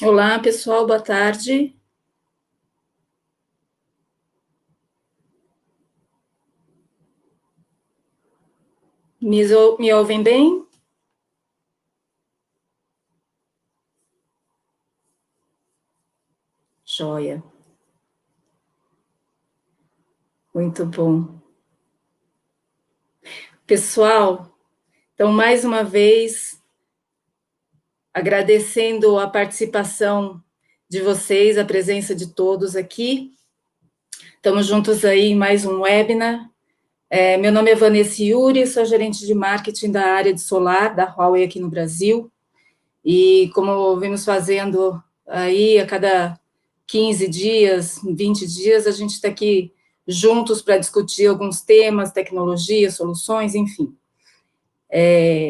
Olá, pessoal, boa tarde. Me ouvem bem? Joia. Muito bom. Pessoal, então, mais uma vez, agradecendo a participação de vocês, a presença de todos aqui. Estamos juntos aí em mais um webinar. Meu nome é Vanessa Yuri, sou gerente de marketing da área de solar da Huawei aqui no Brasil. E como vimos fazendo aí a cada 15 dias, 20 dias, a gente está aqui juntos para discutir alguns temas, tecnologias, soluções, enfim.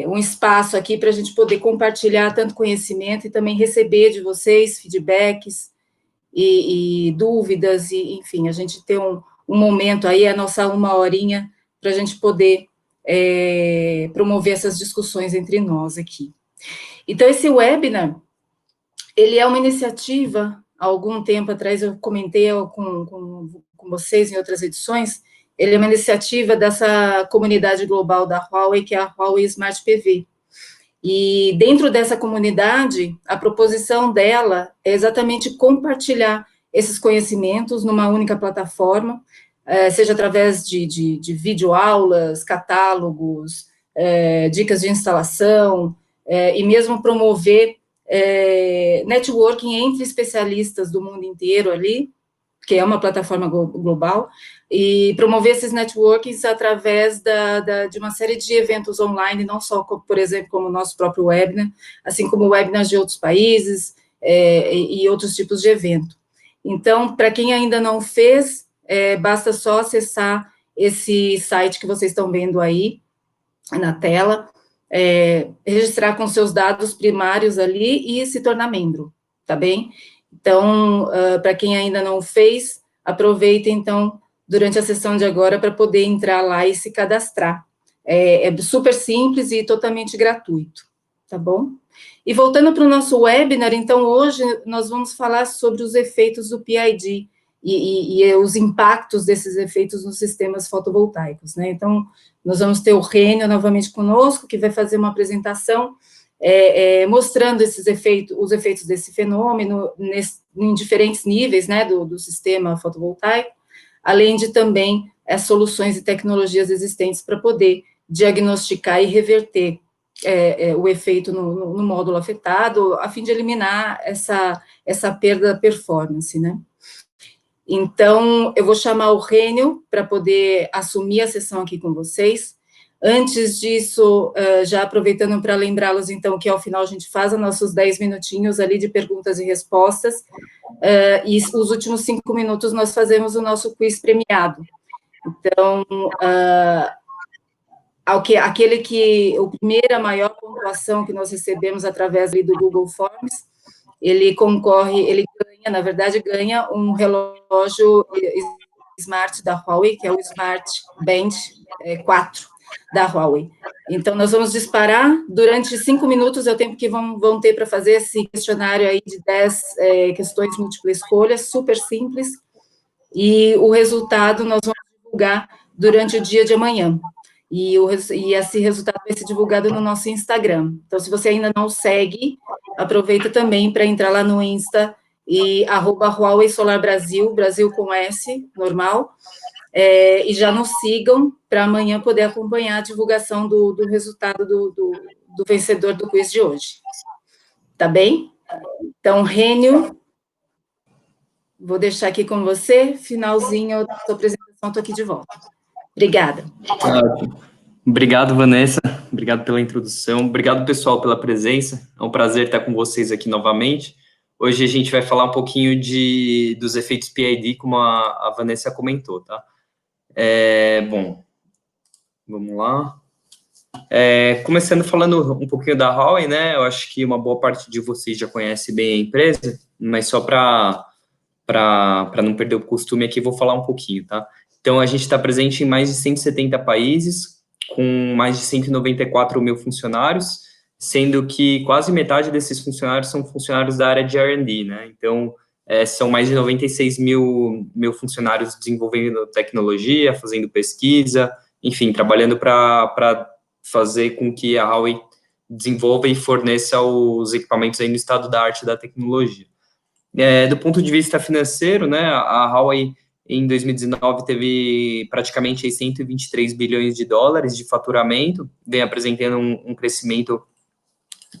Um espaço aqui para a gente poder compartilhar tanto conhecimento e também receber de vocês feedbacks e dúvidas, e enfim, a gente ter um momento aí, a nossa uma horinha, para a gente poder promover essas discussões entre nós aqui. Então, esse webinar, ele é uma iniciativa, há algum tempo atrás eu comentei com vocês em outras edições, ele é uma iniciativa dessa comunidade global da Huawei, que é a Huawei Smart PV. E dentro dessa comunidade, a proposição dela é exatamente compartilhar esses conhecimentos numa única plataforma, seja através de videoaulas, catálogos, dicas de instalação, e mesmo promover networking entre especialistas do mundo inteiro ali, que é uma plataforma global, e promover esses networkings através de uma série de eventos online, não só, por exemplo, como o nosso próprio webinar, assim como webinars de outros países e outros tipos de evento. Então, para quem ainda não fez, basta só acessar esse site que vocês estão vendo aí na tela, registrar com seus dados primários ali e se tornar membro, tá bem? Então, para quem ainda não fez, aproveita, então, durante a sessão de agora para poder entrar lá e se cadastrar. É super simples e totalmente gratuito, tá bom? E voltando para o nosso webinar, então, hoje nós vamos falar sobre os efeitos do PID e os impactos desses efeitos nos sistemas fotovoltaicos, né? Então, nós vamos ter o Rênio novamente conosco, que vai fazer uma apresentação mostrando esses efeitos, os efeitos desse fenômeno em diferentes níveis, né, do sistema fotovoltaico, além de também as soluções e tecnologias existentes para poder diagnosticar e reverter o efeito no módulo afetado, a fim de eliminar essa perda da performance, né. Então, eu vou chamar o Rênio para poder assumir a sessão aqui com vocês. Antes disso, já aproveitando para lembrá-los, então, que ao final a gente faz os nossos 10 minutinhos ali de perguntas e respostas, e os últimos 5 minutos nós fazemos o nosso quiz premiado. Então, a primeira maior pontuação que nós recebemos através ali do Google Forms, ele concorre, ele ganha, na verdade, ganha um relógio Smart da Huawei, que é o Smart Band 4 da Huawei. Então, nós vamos disparar, durante 5 minutos é o tempo que vão ter para fazer esse questionário aí de 10 questões múltipla escolha, super simples, e o resultado nós vamos divulgar durante o dia de amanhã. E esse resultado vai ser divulgado no nosso Instagram. Então, se você ainda não segue, aproveita também para entrar lá no Insta e @Huawei Solar Brasil, Brasil com S, normal, e já nos sigam para amanhã poder acompanhar a divulgação do resultado do vencedor do quiz de hoje. Tá bem? Então, Rênio, vou deixar aqui com você, finalzinho da sua apresentação, estou aqui de volta. Obrigada. Obrigado, Vanessa. Obrigado pela introdução. Obrigado, pessoal, pela presença. É um prazer estar com vocês aqui novamente. Hoje a gente vai falar um pouquinho dos efeitos PID, como a Vanessa comentou, tá? Bom, vamos lá. Começando falando um pouquinho da Huawei, né? Eu acho que uma boa parte de vocês já conhece bem a empresa, mas só para não perder o costume aqui, vou falar um pouquinho, tá? Então, a gente está presente em mais de 170 países, com mais de 194 mil funcionários, sendo que quase metade desses funcionários são funcionários da área de R&D, né? Então, são mais de 96 mil funcionários desenvolvendo tecnologia, fazendo pesquisa, enfim, trabalhando para fazer com que a Huawei desenvolva e forneça os equipamentos aí no estado da arte da tecnologia. Do ponto de vista financeiro, né, a Huawei em 2019 teve praticamente aí 123 bilhões de dólares de faturamento, vem apresentando um crescimento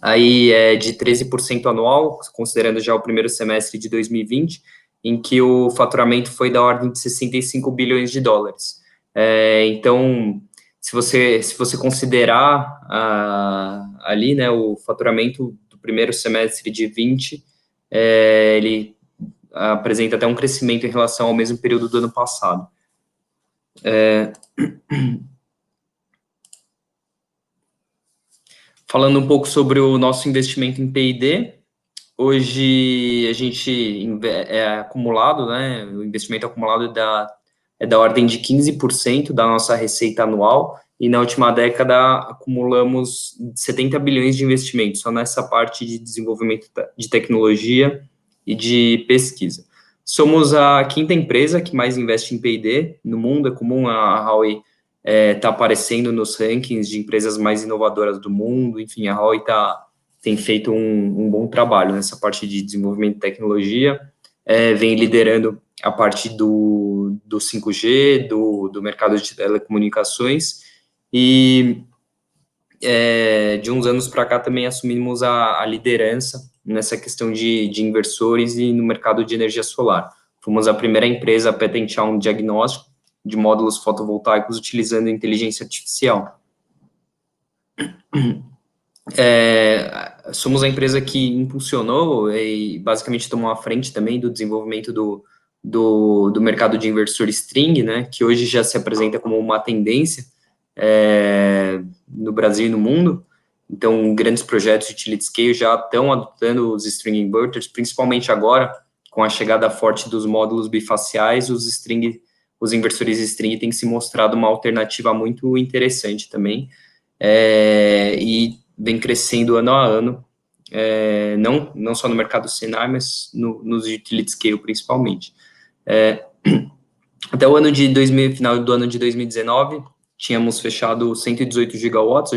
aí de 13% anual, considerando já o primeiro semestre de 2020, em que o faturamento foi da ordem de 65 bilhões de dólares. Então, se você considerar ali, né, o faturamento do primeiro semestre de 20, ele apresenta até um crescimento em relação ao mesmo período do ano passado. Falando um pouco sobre o nosso investimento em P&D, hoje a gente acumulado, né, o investimento acumulado é da ordem de 15% da nossa receita anual, e na última década acumulamos 70 bilhões de investimentos, só nessa parte de desenvolvimento de tecnologia e de pesquisa. Somos a quinta empresa que mais investe em P&D no mundo. É comum a Huawei tá aparecendo nos rankings de empresas mais inovadoras do mundo. Enfim, a Huawei tem feito um bom trabalho nessa parte de desenvolvimento de tecnologia, vem liderando a parte do 5G, do mercado de telecomunicações, e de uns anos para cá também assumimos a liderança nessa questão de inversores e no mercado de energia solar. Fomos a primeira empresa a patentear um diagnóstico de módulos fotovoltaicos utilizando inteligência artificial. Somos a empresa que impulsionou e basicamente tomou a frente também do desenvolvimento do mercado de inversor string, né, que hoje já se apresenta como uma tendência no Brasil e no mundo. Então, grandes projetos de utility scale já estão adotando os string inverters, principalmente agora, com a chegada forte dos módulos bifaciais, os inversores string têm se mostrado uma alternativa muito interessante também, e vem crescendo ano a ano, não só no mercado Senai, mas nos utility scale principalmente. Até o ano de final do ano de 2019, tínhamos fechado 118 gigawatts,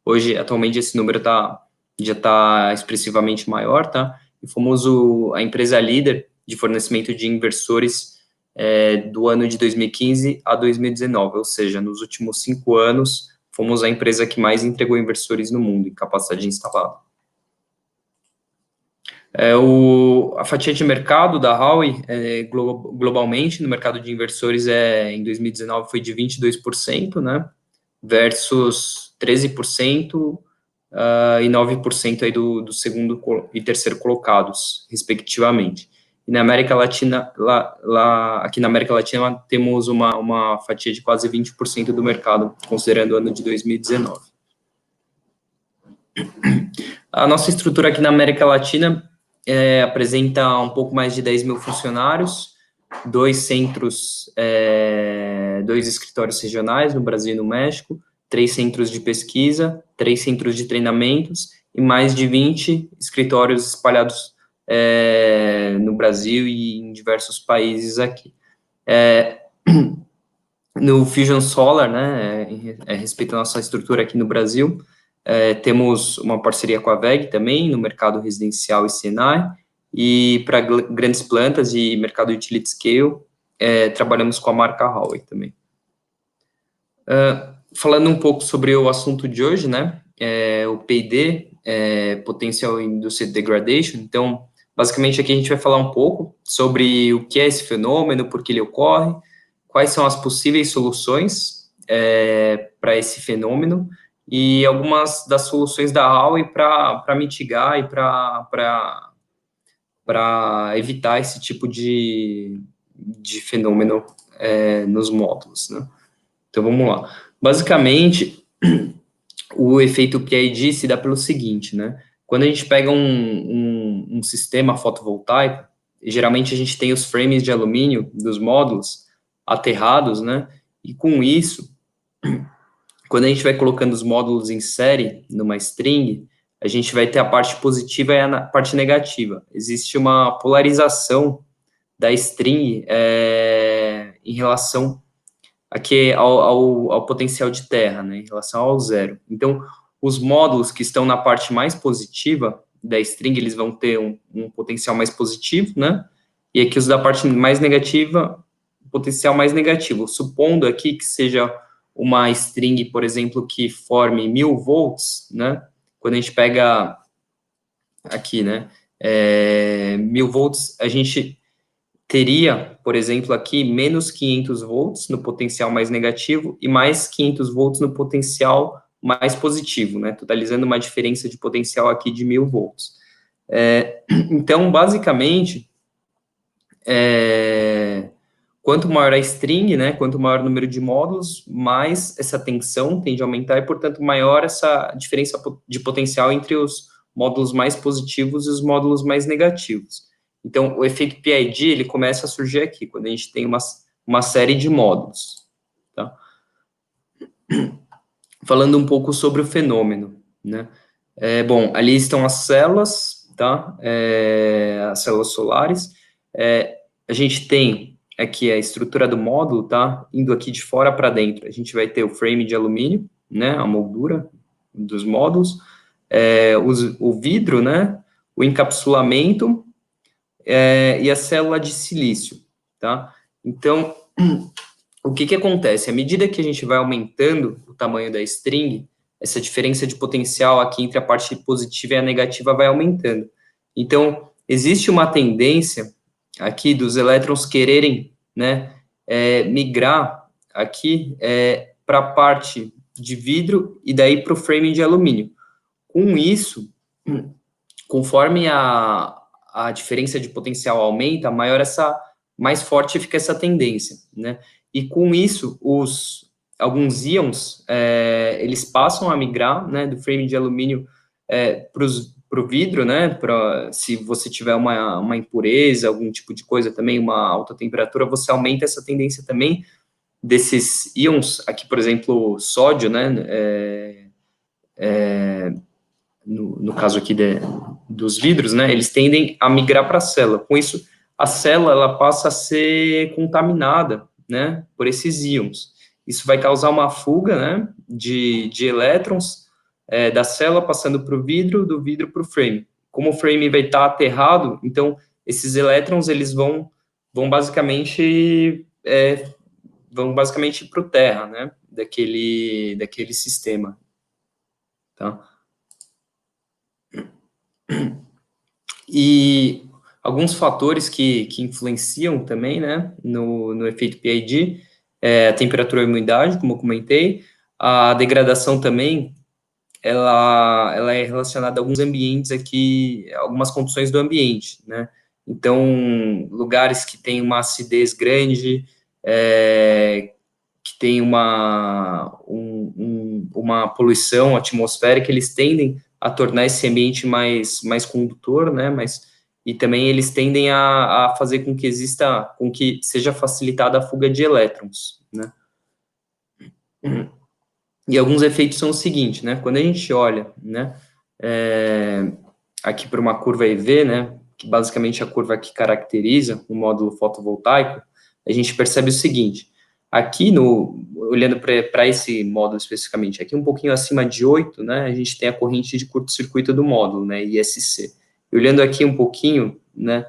hoje atualmente esse número já está expressivamente maior, tá? E fomos a empresa líder de fornecimento de inversores do ano de 2015 a 2019, ou seja, nos últimos 5 anos, fomos a empresa que mais entregou inversores no mundo em capacidade instalada. A fatia de mercado da Huawei globalmente no mercado de inversores em 2019 foi de 22%, né, versus 13% e 9% aí do segundo e terceiro colocados, respectivamente. E na América Latina, aqui na América Latina, temos uma fatia de quase 20% do mercado, considerando o ano de 2019. A nossa estrutura aqui na América Latina apresenta um pouco mais de 10 mil funcionários, 2 centros, 2 escritórios regionais no Brasil e no México, 3 centros de pesquisa, 3 centros de treinamentos e mais de 20 escritórios espalhados no Brasil e em diversos países aqui. No Fusion Solar, né, respeito à nossa estrutura aqui no Brasil, temos uma parceria com a WEG também, no mercado residencial e Senai, e para grandes plantas e mercado utility scale, trabalhamos com a marca Huawei também. Falando um pouco sobre o assunto de hoje, né, o P&D, Potential Induced Degradation. Então, basicamente aqui a gente vai falar um pouco sobre o que é esse fenômeno, por que ele ocorre, quais são as possíveis soluções para esse fenômeno, e algumas das soluções da Huawei para mitigar e para evitar esse tipo de fenômeno nos módulos, né? Então, vamos lá. Basicamente, o efeito PID se dá pelo seguinte, né? Quando a gente pega um sistema fotovoltaico, geralmente a gente tem os frames de alumínio dos módulos aterrados, né? E com isso, quando a gente vai colocando os módulos em série numa string, a gente vai ter a parte positiva e a parte negativa. Existe uma polarização da string em relação aqui ao potencial de terra, né, em relação ao zero. Então, os módulos que estão na parte mais positiva da string, eles vão ter um potencial mais positivo, né, e aqui os da parte mais negativa, potencial mais negativo. Supondo aqui que seja uma string, por exemplo, que forme 1000 volts, né, quando a gente pega aqui, né, 1000 volts, a gente teria, por exemplo, aqui, menos 500 volts no potencial mais negativo e mais 500 volts no potencial mais positivo, né, totalizando uma diferença de potencial aqui de 1000 volts. Então, basicamente, quanto maior a string, né, quanto maior o número de módulos, mais essa tensão tende a aumentar e, portanto, maior essa diferença de potencial entre os módulos mais positivos e os módulos mais negativos. Então, o efeito PID, ele começa a surgir aqui, quando a gente tem uma série de módulos, tá? Falando um pouco sobre o fenômeno, né? Bom, ali estão as células, tá? As células solares. A gente tem aqui a estrutura do módulo, tá? Indo aqui de fora para dentro. A gente vai ter o frame de alumínio, né? A moldura dos módulos. O vidro, né? O encapsulamento, e a célula de silício, tá? Então, o que acontece? À medida que a gente vai aumentando o tamanho da string, essa diferença de potencial aqui entre a parte positiva e a negativa vai aumentando. Então, existe uma tendência aqui dos elétrons quererem, né, migrar aqui para a parte de vidro e daí para o frame de alumínio. Com isso, conforme a diferença de potencial aumenta, mais forte fica essa tendência, né? E com isso, alguns íons, eles passam a migrar, né, do frame de alumínio para o vidro, né, se você tiver uma impureza, algum tipo de coisa também, uma alta temperatura, você aumenta essa tendência também desses íons, aqui, por exemplo, sódio, né, no caso aqui dos vidros, né, eles tendem a migrar para a célula. Com isso, a célula ela passa a ser contaminada, né, por esses íons. Isso vai causar uma fuga, né, de elétrons da célula passando para o vidro, do vidro para o frame. Como o frame vai estar aterrado, então esses elétrons eles vão basicamente para o terra, né, daquele sistema, tá? E alguns fatores que influenciam também, né, no efeito PID, a temperatura e a umidade, como eu comentei, a degradação também, ela é relacionada a alguns ambientes aqui, algumas condições do ambiente, né, então, lugares que têm uma acidez grande, que tem uma poluição atmosférica, eles tendem a tornar esse ambiente mais condutor, né, e também eles tendem a fazer com que seja facilitada a fuga de elétrons, né. E alguns efeitos são o seguinte, né, quando a gente olha, né, aqui para uma curva EV, né, que basicamente é a curva que caracteriza o módulo fotovoltaico, a gente percebe o seguinte: aqui, olhando para esse módulo especificamente, aqui um pouquinho acima de 8, né, a gente tem a corrente de curto-circuito do módulo, né, ISC. E olhando aqui um pouquinho, né,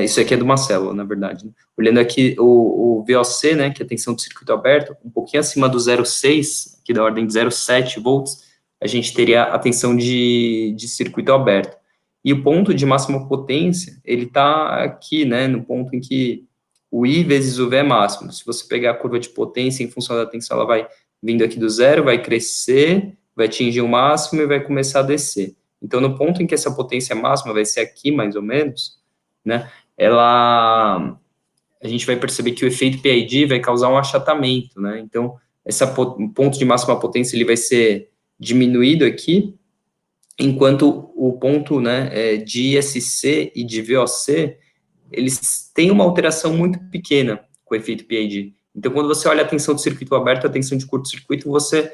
isso aqui é de uma célula, na verdade, né, olhando aqui o VOC, né, que é a tensão do circuito aberto, um pouquinho acima do 0,6, aqui da ordem de 0,7 volts, a gente teria a tensão de circuito aberto. E o ponto de máxima potência, ele está aqui, né, no ponto em que o I vezes o V é máximo. Se você pegar a curva de potência em função da tensão, ela vai vindo aqui do zero, vai crescer, vai atingir o máximo e vai começar a descer. Então, no ponto em que essa potência máxima vai ser aqui, mais ou menos, né, a gente vai perceber que o efeito PID vai causar um achatamento, né, então, esse ponto de máxima potência, ele vai ser diminuído aqui, enquanto o ponto, né, de ISC e de VOC, eles têm uma alteração muito pequena com o efeito PID. Então, quando você olha a tensão de circuito aberto, a tensão de curto-circuito, você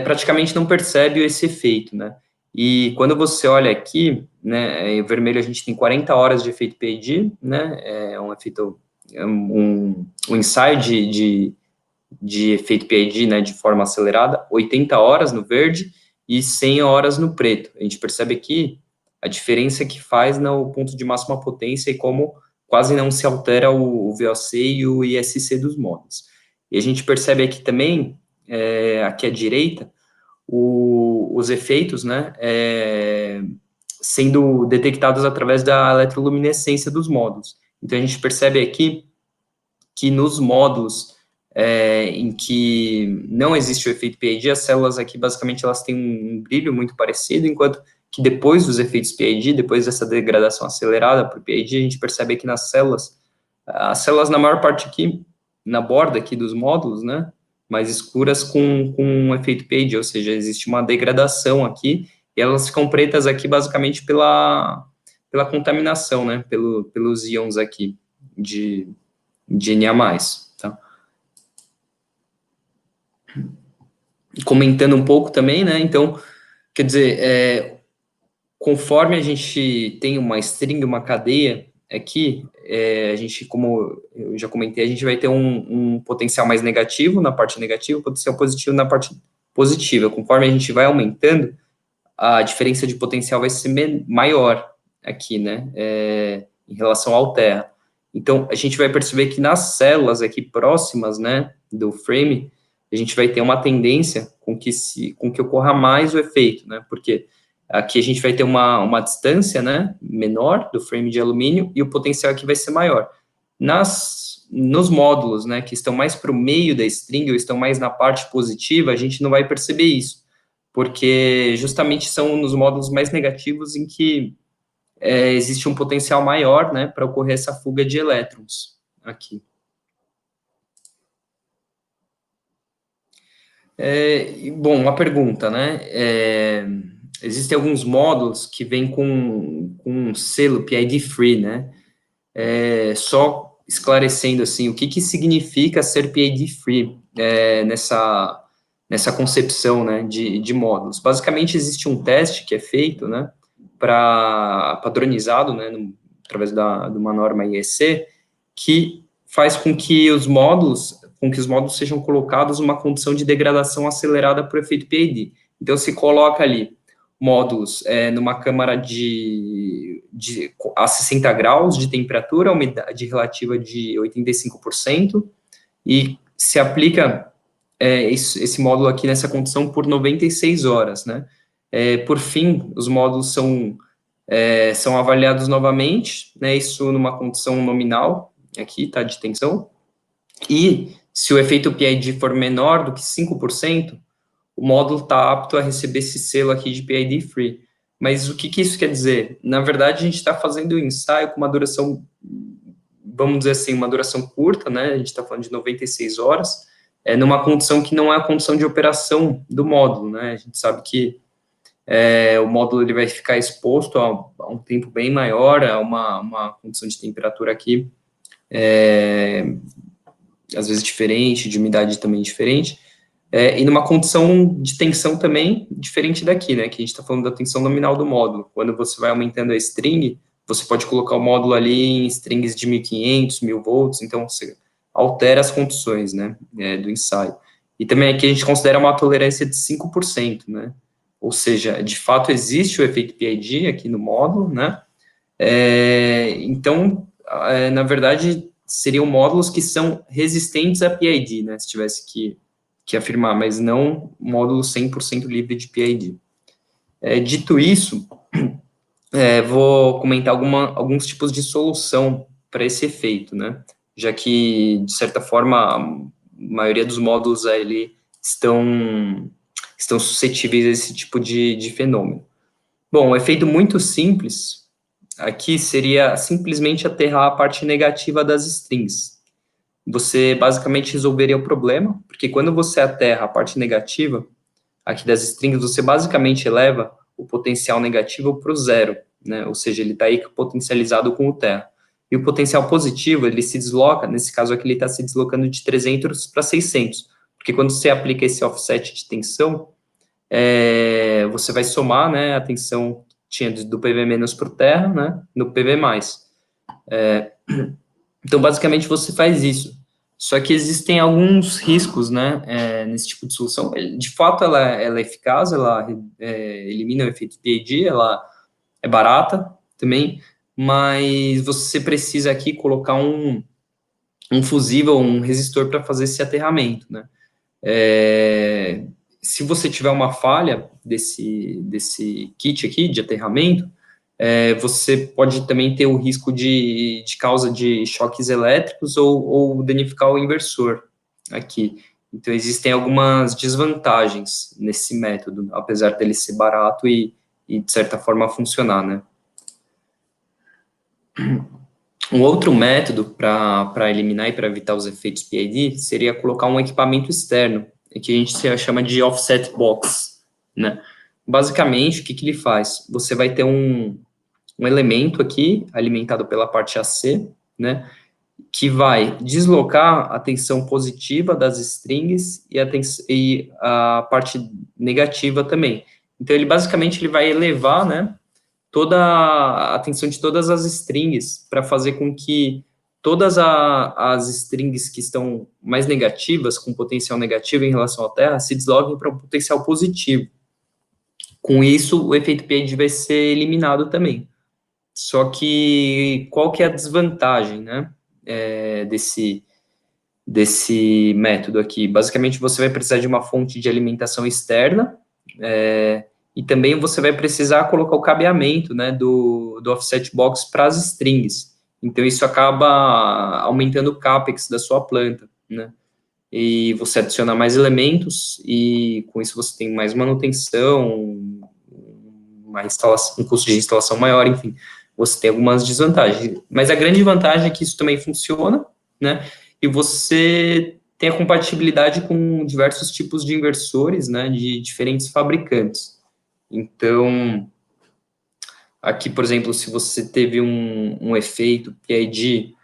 praticamente não percebe esse efeito, né? E quando você olha aqui, né, em vermelho a gente tem 40 horas de efeito PID, né, é um efeito, um ensaio de efeito PID, né, de forma acelerada, 80 horas no verde e 100 horas no preto. A gente percebe aqui a diferença que faz no ponto de máxima potência e como quase não se altera o VOC e o ISC dos módulos. E a gente percebe aqui também, aqui à direita, os efeitos, né, sendo detectados através da eletroluminescência dos módulos. Então, a gente percebe aqui que nos módulos em que não existe o efeito PID, as células aqui, basicamente, elas têm um brilho muito parecido, enquanto que depois dos efeitos PID, depois dessa degradação acelerada por PID, a gente percebe aqui nas células, as células, na maior parte aqui, na borda aqui dos módulos, né, mais escuras com um efeito PID, ou seja, existe uma degradação aqui, e elas ficam pretas aqui, basicamente, pela contaminação, né, pelos íons aqui de Na+, tá? Comentando um pouco também, né, então, quer dizer, conforme a gente tem uma string, uma cadeia aqui, a gente, como eu já comentei, a gente vai ter um potencial mais negativo na parte negativa, potencial positivo na parte positiva. Conforme a gente vai aumentando, a diferença de potencial vai ser maior aqui, né, em relação ao terra. Então, a gente vai perceber que nas células aqui próximas, né, do frame, a gente vai ter uma tendência com que ocorra mais o efeito, né, porque aqui a gente vai ter uma distância, né, menor do frame de alumínio e o potencial aqui vai ser maior. Nos módulos, né, que estão mais para o meio da string ou estão mais na parte positiva, a gente não vai perceber isso, porque justamente são nos módulos mais negativos em que existe um potencial maior, né, para ocorrer essa fuga de elétrons aqui. Bom, uma pergunta, né, existem alguns módulos que vêm com um selo PID Free, né, só esclarecendo, assim, o que significa ser PID Free nessa concepção, né, de módulos. Basicamente, existe um teste que é feito, né, padronizado, né, através de uma norma IEC, que faz com que os módulos sejam colocados numa condição de degradação acelerada por efeito PID. Então, se coloca ali módulos numa câmara a 60 graus de temperatura, umidade relativa de 85%, e se aplica esse módulo aqui nessa condição por 96 horas, né? Por fim, os módulos são avaliados novamente, né, isso numa condição nominal, aqui, tá, de tensão, e se o efeito PID for menor do que 5%, o módulo está apto a receber esse selo aqui de PID Free. Mas o que isso quer dizer? Na verdade, a gente está fazendo o ensaio com uma duração, vamos dizer assim, uma duração curta, né, a gente está falando de 96 horas, numa condição que não é a condição de operação do módulo, né, a gente sabe que o módulo ele vai ficar exposto a um tempo bem maior, a uma condição de temperatura aqui, às vezes diferente, de umidade também diferente, e numa condição de tensão também diferente daqui, né, que a gente está falando da tensão nominal do módulo. Quando você vai aumentando a string, você pode colocar o módulo ali em strings de 1.500, 1.000 volts, então você altera as condições, né, do ensaio. E também aqui a gente considera uma tolerância de 5%, né, ou seja, de fato existe o efeito PID aqui no módulo, né, então, na verdade, seriam módulos que são resistentes a PID, né, se tivesse que afirmar, mas não módulo 100% livre de PID. Dito isso, vou comentar alguns tipos de solução para esse efeito, né, já que, de certa forma, a maioria dos módulos ali estão suscetíveis a esse tipo de fenômeno. Bom, um efeito muito simples aqui seria simplesmente aterrar a parte negativa das strings. Você basicamente resolveria o problema, porque quando você aterra a parte negativa aqui das strings, você basicamente eleva o potencial negativo para o zero, né? Ou seja, ele está aí potencializado com o terra. E o potencial positivo, ele se desloca, nesse caso aqui ele está se deslocando de 300 para 600, porque quando você aplica esse offset de tensão, você vai somar, né, a tensão que tinha do PV- para o terra, né, no PV+. Então, basicamente, você faz isso. Só que existem alguns riscos, né, nesse tipo de solução. De fato, ela é eficaz, ela elimina o efeito PID, ela é barata também, mas você precisa aqui colocar um fusível, um resistor para fazer esse aterramento, né. Se você tiver uma falha desse kit aqui de aterramento, você pode também ter o risco de causa de choques elétricos ou danificar o inversor aqui. Então, existem algumas desvantagens nesse método, apesar dele ser barato e de certa forma, funcionar, né? Um outro método para eliminar e para evitar os efeitos PID seria colocar um equipamento externo, que a gente chama de offset box, né? Basicamente, o que ele faz? Você vai ter um elemento aqui, alimentado pela parte AC, né, que vai deslocar a tensão positiva das strings e a parte negativa também. Então, ele vai elevar, né, toda a tensão de todas as strings para fazer com que todas as strings que estão mais negativas, com potencial negativo em relação à Terra, se desloquem para um potencial positivo. Com isso, o efeito PID vai ser eliminado também. Só que qual que é a desvantagem, né, desse método aqui? Basicamente, você vai precisar de uma fonte de alimentação externa, e também você vai precisar colocar o cabeamento, né, do offset box para as strings. Então, isso acaba aumentando o CAPEX da sua planta, né? E você adiciona mais elementos e com isso você tem mais manutenção, um custo de instalação maior, enfim, você tem algumas desvantagens. Mas a grande vantagem é que isso também funciona, né? E você tem a compatibilidade com diversos tipos de inversores, né, de diferentes fabricantes. Então, aqui, por exemplo, se você teve um efeito PID,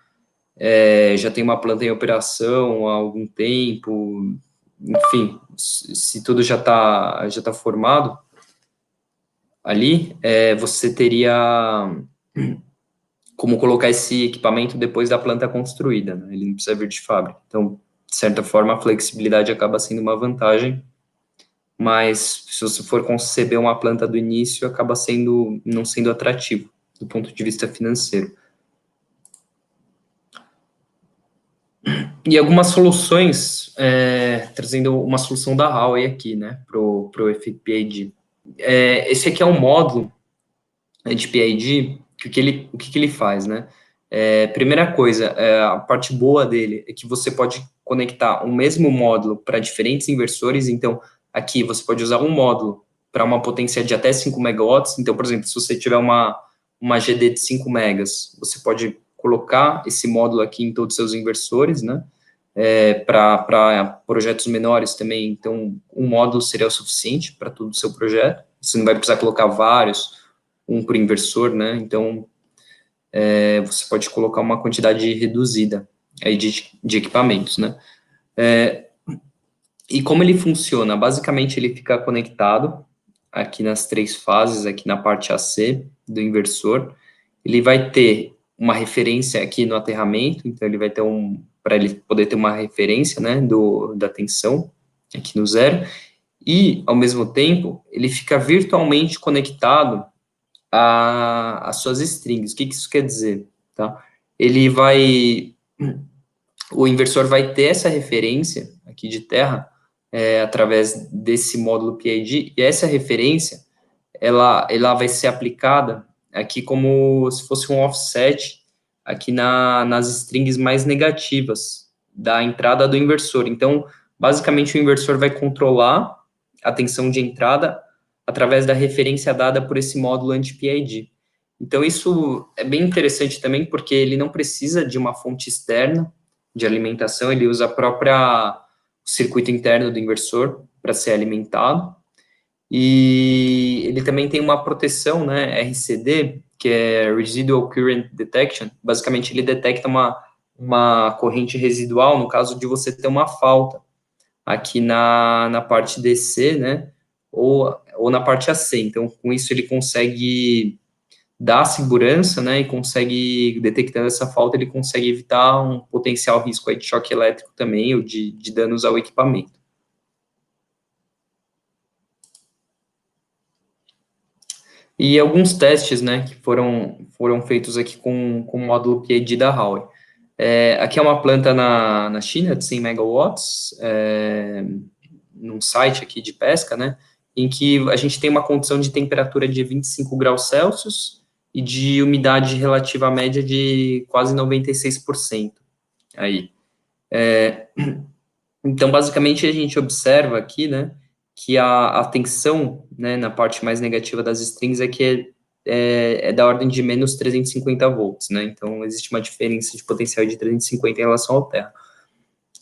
já tem uma planta em operação há algum tempo, enfim, se tudo já tá formado ali, você teria como colocar esse equipamento depois da planta construída, né? Ele não precisa vir de fábrica. Então, de certa forma, a flexibilidade acaba sendo uma vantagem, mas se você for conceber uma planta do início, acaba não sendo atrativo do ponto de vista financeiro. E algumas soluções, trazendo uma solução da Huawei aqui, né, pro efeito PID. Esse aqui é um módulo de PID, o que ele faz, né? Primeira coisa, a parte boa dele é que você pode conectar o mesmo módulo para diferentes inversores, então, aqui você pode usar um módulo para uma potência de até 5 megawatts, então, por exemplo, se você tiver uma GD de 5 megas, você pode colocar esse módulo aqui em todos os seus inversores, né? Para projetos menores também, então, um módulo seria o suficiente para todo o seu projeto, você não vai precisar colocar vários, um por inversor, né? Então, você pode colocar uma quantidade reduzida aí de equipamentos, né? E como ele funciona? Basicamente, ele fica conectado aqui nas 3 fases, aqui na parte AC do inversor. Ele vai ter uma referência aqui no aterramento, então ele vai ter para ele poder ter uma referência, né, da tensão aqui no zero, e, ao mesmo tempo, ele fica virtualmente conectado as suas strings. O que isso quer dizer? Tá? O inversor vai ter essa referência aqui de terra através desse módulo PID, e essa referência, ela vai ser aplicada aqui como se fosse um offset aqui nas strings mais negativas da entrada do inversor. Então, basicamente, o inversor vai controlar a tensão de entrada através da referência dada por esse módulo anti-PID. Então, isso é bem interessante também, porque ele não precisa de uma fonte externa de alimentação, ele usa o circuito interno do inversor para ser alimentado, e ele também tem uma proteção, né, RCD, que é Residual Current Detection. Basicamente, ele detecta uma corrente residual no caso de você ter uma falta aqui na parte DC, né, ou na parte AC. Então, com isso, ele consegue dar segurança, né, e consegue, detectando essa falta, ele consegue evitar um potencial risco aí de choque elétrico também, ou de danos ao equipamento. E alguns testes, né, que foram feitos aqui com o módulo PID da Huawei. Aqui é uma planta na China, de 100 megawatts, num site aqui de pesca, né, em que a gente tem uma condição de temperatura de 25 graus Celsius e de umidade relativa média de quase 96% aí. Então, basicamente, a gente observa aqui, né, que a tensão, né, na parte mais negativa das strings é da ordem de menos 350 volts, né, então existe uma diferença de potencial de 350 em relação ao terra.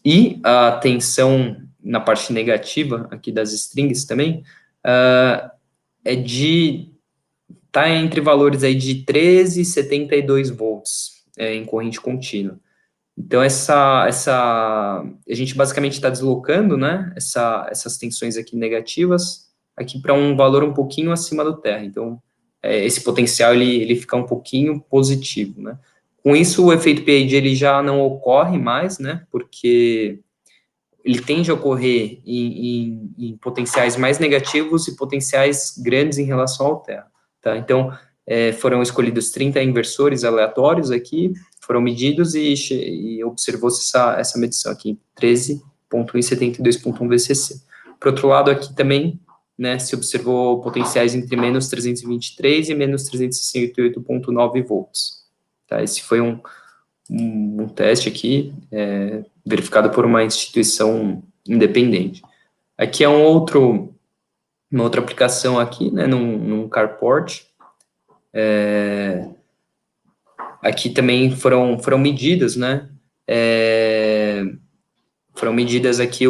E a tensão na parte negativa aqui das strings também tá entre valores aí de 13 e 72 volts em corrente contínua. Então, a gente basicamente está deslocando, né, essas tensões aqui negativas aqui para um valor um pouquinho acima do terra. Então, esse potencial, ele fica um pouquinho positivo, né. Com isso, o efeito PID, ele já não ocorre mais, né, porque ele tende a ocorrer em potenciais mais negativos e potenciais grandes em relação ao terra, tá. Então, foram escolhidos 30 inversores aleatórios aqui, foram medidos e observou-se essa medição aqui, 13.1 e 72.1 VCC. Por outro lado, aqui também, né, se observou potenciais entre menos 323 e menos 368.9 volts. Tá? Esse foi um teste aqui, verificado por uma instituição independente. Aqui é uma outra aplicação aqui, né, num carport. Aqui também foram medidas, né, foram medidas aqui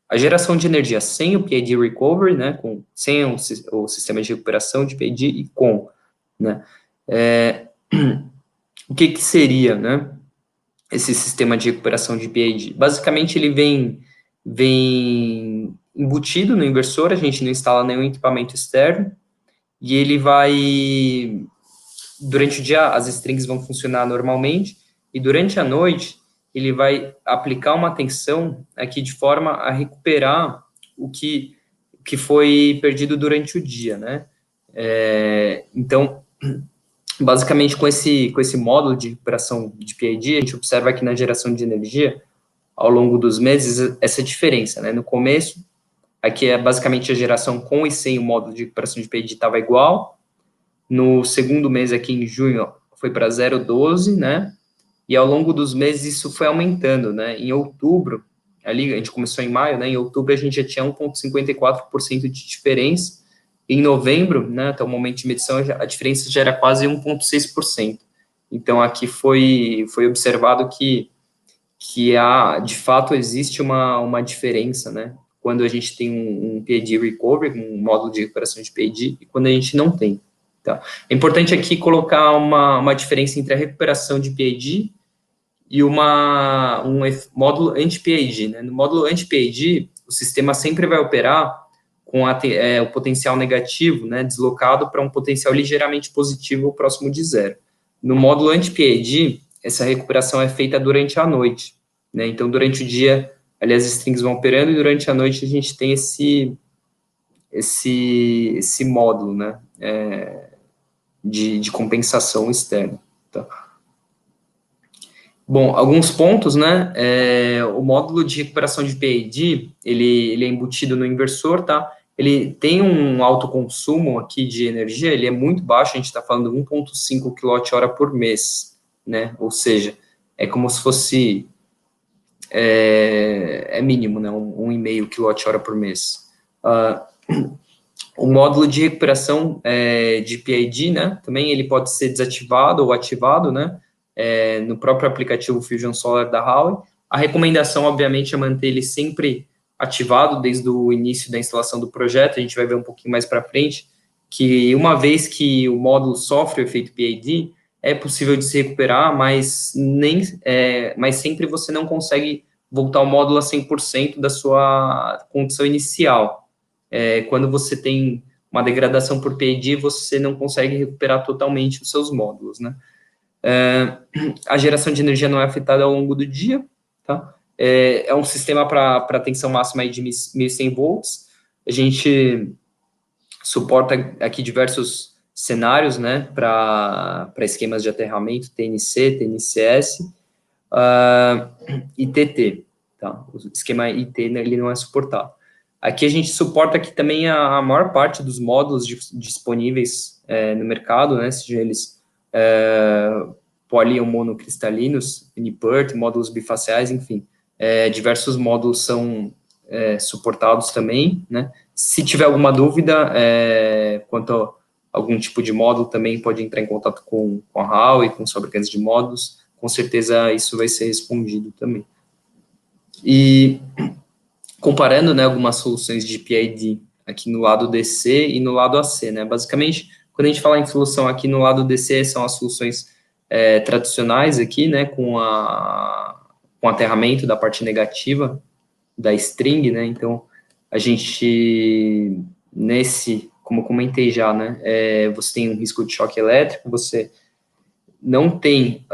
a geração de energia sem o PID recovery, né, sem o sistema de recuperação de PID e com, né. O que seria, né, esse sistema de recuperação de PID? Basicamente, ele vem embutido no inversor, a gente não instala nenhum equipamento externo, e ele vai, durante o dia, as strings vão funcionar normalmente, e durante a noite, ele vai aplicar uma tensão aqui de forma a recuperar o que foi perdido durante o dia, né? Então, basicamente, com esse módulo de recuperação de PID, a gente observa aqui na geração de energia, ao longo dos meses, essa diferença, né? No começo, aqui é basicamente a geração com e sem o módulo de recuperação de PID estava igual. No segundo mês, aqui em junho, foi para 0,12, né? E ao longo dos meses isso foi aumentando, né? Em outubro, ali a gente começou em maio, né? Em outubro a gente já tinha 1,54% de diferença. Em novembro, né, até o momento de medição, a diferença já era quase 1,6%. Então, aqui foi observado que de fato, existe uma diferença, né, quando a gente tem um PID recovery, um módulo de recuperação de PID, e quando a gente não tem. Tá? É importante aqui colocar uma diferença entre a recuperação de PID e um módulo anti-PID. Né? No módulo anti-PID, o sistema sempre vai operar com o potencial negativo, né, deslocado para um potencial ligeiramente positivo próximo de zero. No módulo anti-PID, essa recuperação é feita durante a noite, né, então durante o dia, ali as strings vão operando, e durante a noite a gente tem esse módulo, né, de compensação externa. Tá? Bom, alguns pontos, né, o módulo de recuperação de PID, ele é embutido no inversor, tá? Ele tem um alto consumo aqui de energia, ele é muito baixo, a gente está falando de 1,5 kWh por mês, né, ou seja, é como se fosse, mínimo, né, 1,5 kWh por mês. O módulo de recuperação de PID, né, também ele pode ser desativado ou ativado, né, no próprio aplicativo Fusion Solar da Huawei. A recomendação, obviamente, é manter ele sempre ativado desde o início da instalação do projeto. A gente vai ver um pouquinho mais para frente que, uma vez que o módulo sofre o efeito PID, é possível de se recuperar, mas sempre você não consegue voltar o módulo a 100% da sua condição inicial, quando você tem uma degradação por PID, você não consegue recuperar totalmente os seus módulos, né? A geração de energia não é afetada ao longo do dia, tá? É um sistema para tensão máxima aí de 1.100 volts. A gente suporta aqui diversos cenários, né, para esquemas de aterramento, TNC, TNCS, e TT, tá? O esquema IT, né, ele não é suportado. Aqui a gente suporta aqui também a maior parte dos módulos disponíveis no mercado, né, sejam eles poli ou monocristalinos, NPERT, módulos bifaciais, enfim, diversos módulos são suportados também, né. Se tiver alguma dúvida quanto a algum tipo de módulo, também pode entrar em contato com a HAL e com os fabricantes de módulos, com certeza isso vai ser respondido também. E comparando, né, algumas soluções de PID aqui no lado DC e no lado AC, né, basicamente, quando a gente fala em solução aqui no lado DC, são as soluções tradicionais aqui, né, com aterramento da parte negativa da string, né, então, a gente, como comentei já, né, você tem um risco de choque elétrico, você não tem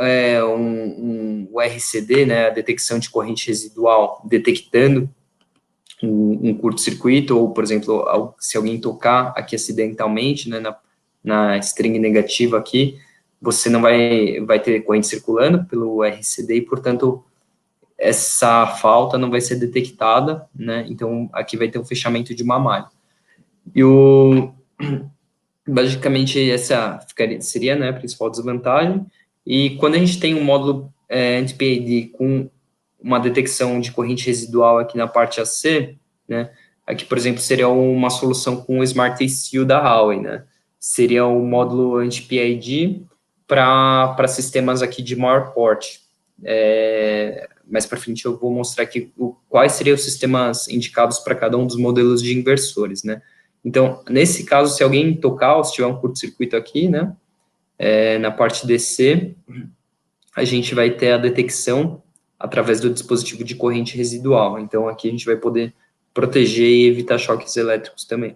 o RCD, né, a detecção de corrente residual, detectando um curto-circuito, ou, por exemplo, se alguém tocar aqui acidentalmente, né, na string negativa aqui, você não vai ter corrente circulando pelo RCD, e, portanto, essa falta não vai ser detectada, né, então aqui vai ter um fechamento de uma malha. E basicamente, essa seria, né, a principal desvantagem. E quando a gente tem um módulo anti-PID com uma detecção de corrente residual aqui na parte AC, né, aqui, por exemplo, seria uma solução com o Smart ACU da Huawei, né, seria um módulo anti-PID para sistemas aqui de maior porte. Mais para frente eu vou mostrar aqui quais seriam os sistemas indicados para cada um dos modelos de inversores, né. Então, nesse caso, se alguém tocar, ou se tiver um curto-circuito aqui, né, na parte DC, a gente vai ter a detecção através do dispositivo de corrente residual. Então, aqui a gente vai poder proteger e evitar choques elétricos também.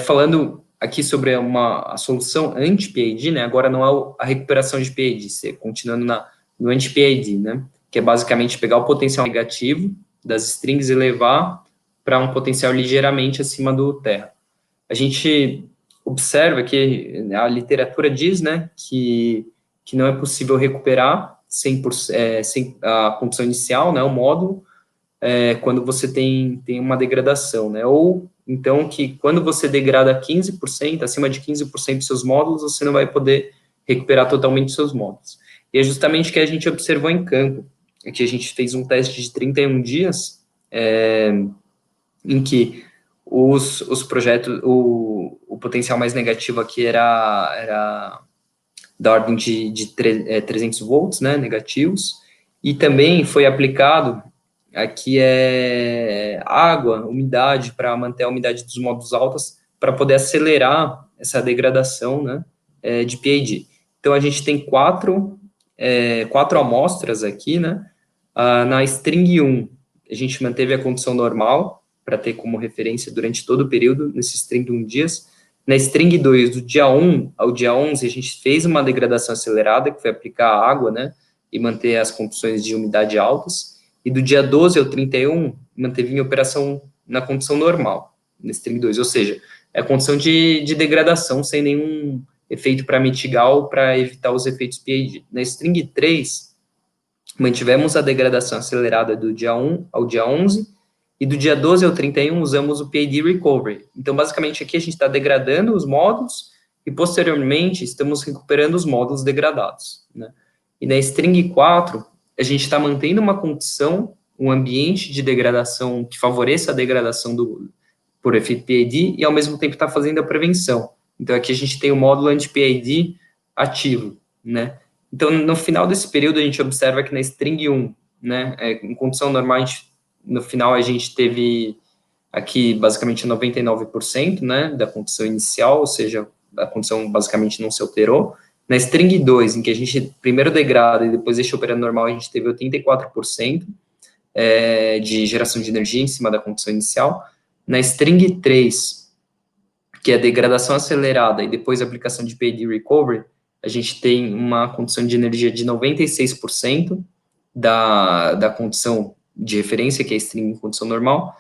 Falando aqui sobre a solução anti-PID, né, agora não é a recuperação de PID, continuando no anti-PID, né, que é basicamente pegar o potencial negativo das strings e levar para um potencial ligeiramente acima do terra. A gente observa que a literatura diz, né, que não é possível recuperar 100%, sem a condição inicial, né, o módulo, quando você tem uma degradação, né, ou então que quando você degrada 15%, acima de 15% dos seus módulos, você não vai poder recuperar totalmente os seus módulos. E é justamente o que a gente observou em campo. Aqui a gente fez um teste de 31 dias, em que os projetos, o potencial mais negativo aqui era da ordem de 300 volts, né, negativos, e também foi aplicado aqui água, umidade, para manter a umidade dos módulos altas, para poder acelerar essa degradação, né, de PID. Então, a gente tem quatro amostras aqui, né, na string 1, a gente manteve a condição normal, para ter como referência durante todo o período, nesses 31 dias. Na string 2, do dia 1 ao dia 11, a gente fez uma degradação acelerada, que foi aplicar água, né, e manter as condições de umidade altas. E do dia 12 ao 31, manteve em operação na condição normal, na string 2, ou seja, é a condição de degradação, sem nenhum efeito para mitigar ou para evitar os efeitos PID. Na string 3, mantivemos a degradação acelerada do dia 1 ao dia 11, e do dia 12 ao 31 usamos o PID Recovery. Então, basicamente, aqui a gente está degradando os módulos e, posteriormente, estamos recuperando os módulos degradados, né? E na string 4, a gente está mantendo uma condição, um ambiente de degradação que favoreça a degradação por efeito PID e, ao mesmo tempo, está fazendo a prevenção. Então, aqui a gente tem o módulo anti-PID ativo, né? Então, no final desse período, a gente observa que na string 1, né, em condição normal, no final a gente teve aqui basicamente 99%, né, da condição inicial, ou seja, a condição basicamente não se alterou, Na string 2, em que a gente primeiro degrada e depois deixa operando normal, a gente teve 84% de geração de energia em cima da condição inicial. Na string 3, que é a degradação acelerada e depois a aplicação de PID recovery, a gente tem uma condição de energia de 96% da condição de referência, que é a string em condição normal,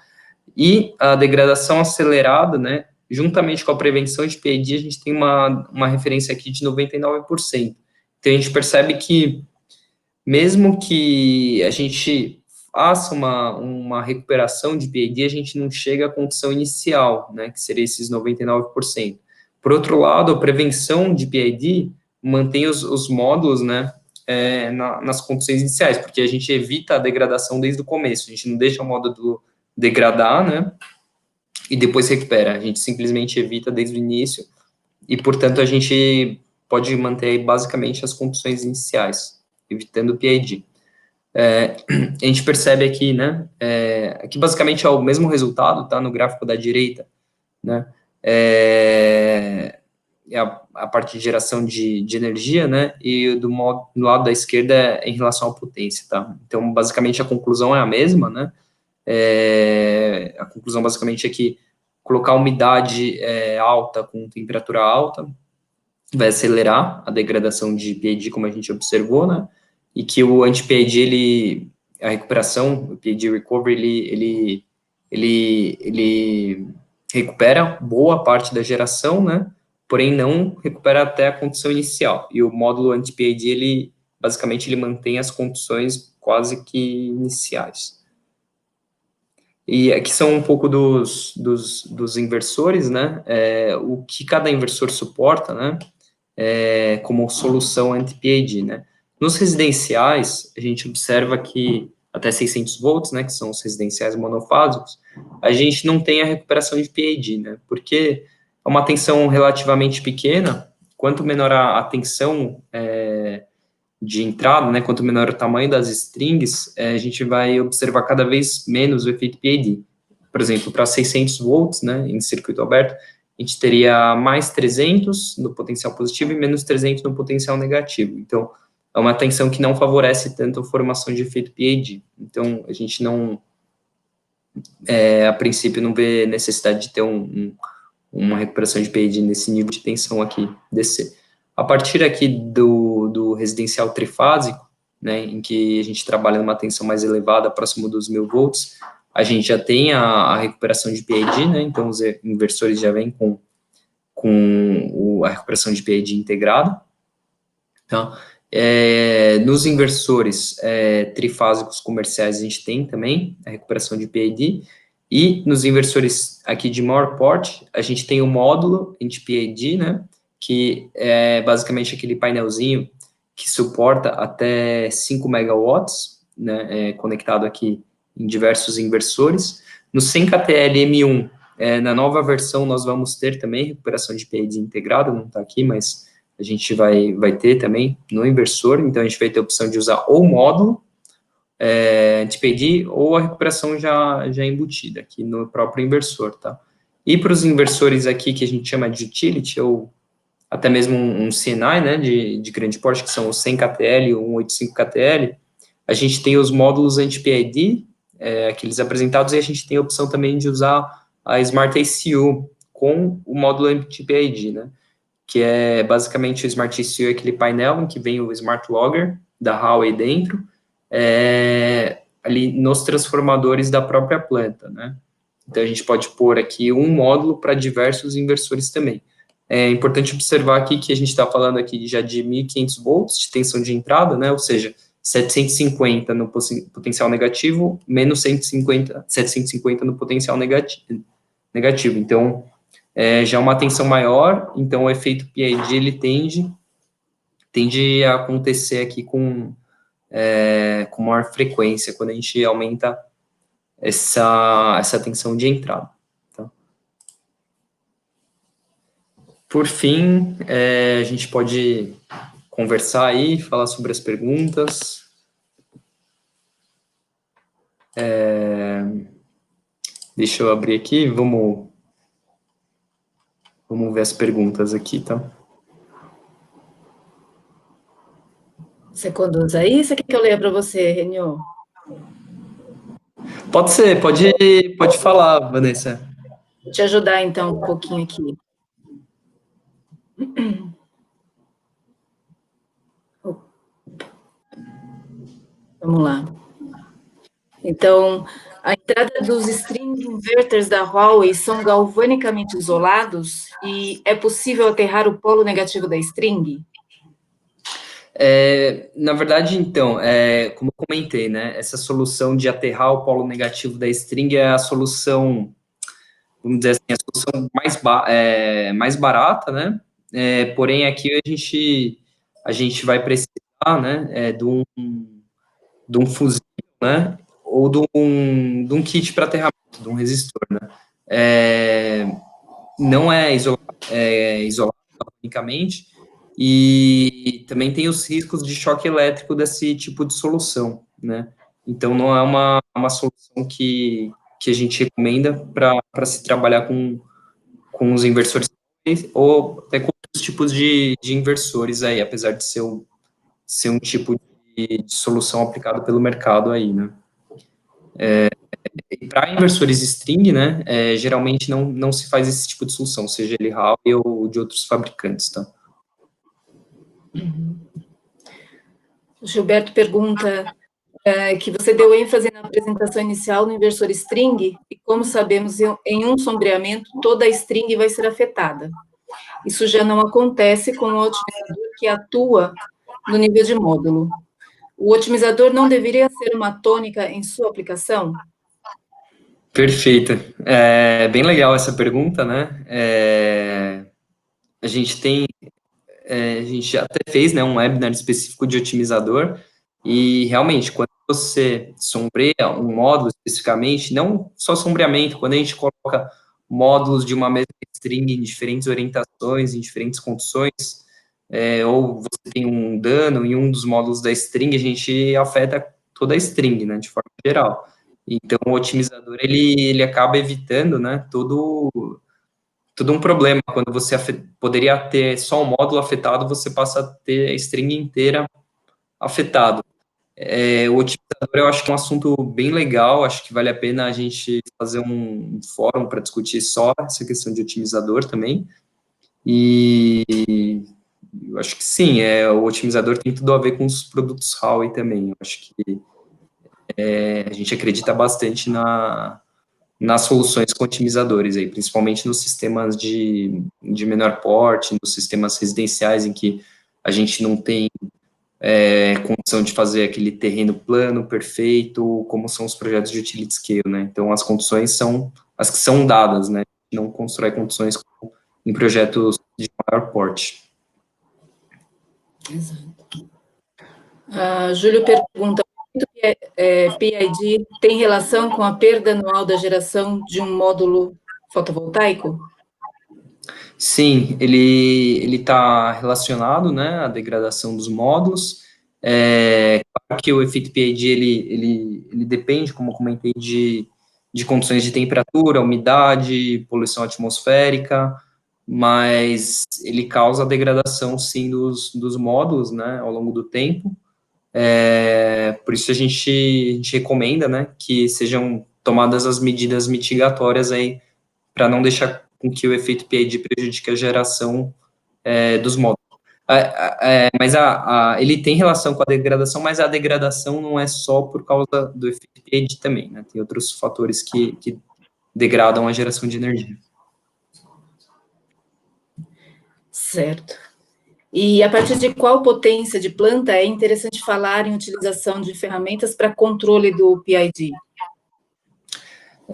e a degradação acelerada, né, juntamente com a prevenção de PID, a gente tem uma referência aqui de 99%. Então, a gente percebe que, mesmo que a gente faça uma recuperação de PID, a gente não chega à condição inicial, né, que seria esses 99%. Por outro lado, a prevenção de PID mantém os módulos, né, nas condições iniciais, porque a gente evita a degradação desde o começo, a gente não deixa o módulo degradar, né, e depois recupera, a gente simplesmente evita desde o início, e, portanto, a gente pode manter basicamente as condições iniciais, evitando o PID. A gente percebe aqui, né, que basicamente é o mesmo resultado, tá, no gráfico da direita, né, a parte de geração de energia, né, e do lado da esquerda é em relação à potência, tá? Então, basicamente, a conclusão é a mesma, né, a conclusão basicamente é que colocar umidade alta com temperatura alta vai acelerar a degradação de PID, como a gente observou, né, e que o anti-PID, a recuperação, o PID recovery, ele recupera boa parte da geração, né, porém não recupera até a condição inicial, e o módulo anti-PID, basicamente, ele mantém as condições quase que iniciais. E aqui são um pouco dos inversores, né, o que cada inversor suporta, né, como solução anti-PID, né. Nos residenciais, a gente observa que até 600 volts, né, que são os residenciais monofásicos, a gente não tem a recuperação de PID, né, porque é uma tensão relativamente pequena, quanto menor a tensão de entrada, né, quanto menor o tamanho das strings, a gente vai observar cada vez menos o efeito PID. Por exemplo, para 600 volts, né, em circuito aberto, a gente teria mais 300 no potencial positivo e menos 300 no potencial negativo. Então, é uma tensão que não favorece tanto a formação de efeito PID. Então, a gente não, a princípio, não vê necessidade de ter uma recuperação de PID nesse nível de tensão aqui, DC. A partir aqui do residencial trifásico, né, em que a gente trabalha numa tensão mais elevada, próximo dos 1000 volts, a gente já tem a recuperação de PID, né, então os inversores já vêm com a recuperação de PID integrada. Então, nos inversores trifásicos comerciais, a gente tem também a recuperação de PID, e nos inversores aqui de maior porte, a gente tem o módulo anti-PID, né, que é basicamente aquele painelzinho que suporta até 5 megawatts, né, conectado aqui em diversos inversores. No 100 KTL M1, na nova versão, nós vamos ter também recuperação de PID integrada, não está aqui, mas a gente vai ter também no inversor, então a gente vai ter a opção de usar ou módulo anti-PID ou a recuperação já embutida aqui no próprio inversor, tá? E para os inversores aqui que a gente chama de utility, ou até mesmo um CNI, né, de grande porte, que são o 100 KTL e o 185 KTL, a gente tem os módulos anti-PID, aqueles apresentados, e a gente tem a opção também de usar a Smart ACU com o módulo anti-PID, né, que é basicamente o Smart ACU, aquele painel em que vem o Smart Logger da Huawei dentro, ali nos transformadores da própria planta, né. Então, a gente pode pôr aqui um módulo para diversos inversores também. É importante observar aqui que a gente está falando aqui já de 1.500 volts de tensão de entrada, né, ou seja, 750 no potencial negativo, menos 750 no potencial negativo. Então, já é uma tensão maior, então o efeito PID, ele tende a acontecer aqui com maior frequência, quando a gente aumenta essa tensão de entrada. Tá? Por fim, a gente pode conversar aí, falar sobre as perguntas. Deixa eu abrir aqui, vamos ver as perguntas aqui, tá? Você conduz aí? Você quer que eu leia para você, Renio? Pode ser, pode falar, Vanessa. Vou te ajudar, então, um pouquinho aqui. Vamos lá. Então, a entrada dos string inverters da Huawei são galvanicamente isolados e é possível aterrar o polo negativo da string? Na verdade, então, como eu comentei, né, essa solução de aterrar o polo negativo da string é a solução, vamos dizer assim, a solução mais barata, né? Porém, aqui a gente vai precisar, né, de um fusível, né, ou de um kit para aterramento, de um resistor, né? Não é isolado unicamente, e também tem os riscos de choque elétrico desse tipo de solução, né? Então, não é uma solução que a gente recomenda para se trabalhar com os inversores ou até com outros tipos de inversores aí, apesar de ser um tipo de solução aplicada pelo mercado aí, né? E para inversores string, né, geralmente não se faz esse tipo de solução, seja ele Huawei ou de outros fabricantes, tá? O Gilberto pergunta que você deu ênfase na apresentação inicial no inversor string e, como sabemos, em um sombreamento, toda a string vai ser afetada. Isso já não acontece com o otimizador que atua no nível de módulo. O otimizador não deveria ser uma tônica em sua aplicação? Perfeito. Bem legal essa pergunta, né? A gente tem, a gente até fez, né, um webinar específico de otimizador e realmente quando você sombreia um módulo especificamente, não só sombreamento, quando a gente coloca módulos de uma mesma string em diferentes orientações, em diferentes condições, ou você tem um dano em um dos módulos da string, a gente afeta toda a string, né, de forma geral. Então, o otimizador, ele acaba evitando, né, todo um problema. Quando você poderia ter só um módulo afetado, você passa a ter a string inteira afetado. O otimizador eu acho que é um assunto bem legal, acho que vale a pena a gente fazer um fórum para discutir só essa questão de otimizador também. E eu acho que sim, o otimizador tem tudo a ver com os produtos Huawei também. Eu acho que a gente acredita bastante nas soluções com otimizadores, aí, principalmente nos sistemas de menor porte, nos sistemas residenciais em que a gente não tem condição de fazer aquele terreno plano, perfeito, como são os projetos de utility scale, né? Então, as condições são as que são dadas, né? Não constrói condições em projetos de maior porte. Exato. Júlio pergunta: PID tem relação com a perda anual da geração de um módulo fotovoltaico? Sim, ele está relacionado, né, à degradação dos módulos. Claro que o efeito PID, ele depende, como eu comentei, de condições de temperatura, umidade, poluição atmosférica, mas ele causa a degradação, sim, dos módulos, né, ao longo do tempo. Por isso a gente recomenda, né, que sejam tomadas as medidas mitigatórias aí, para não deixar com que o efeito PID prejudique a geração dos módulos. Mas ele tem relação com a degradação, mas a degradação não é só por causa do efeito PID também, né? Tem outros fatores que degradam a geração de energia. Certo. E a partir de qual potência de planta é interessante falar em utilização de ferramentas para controle do PID?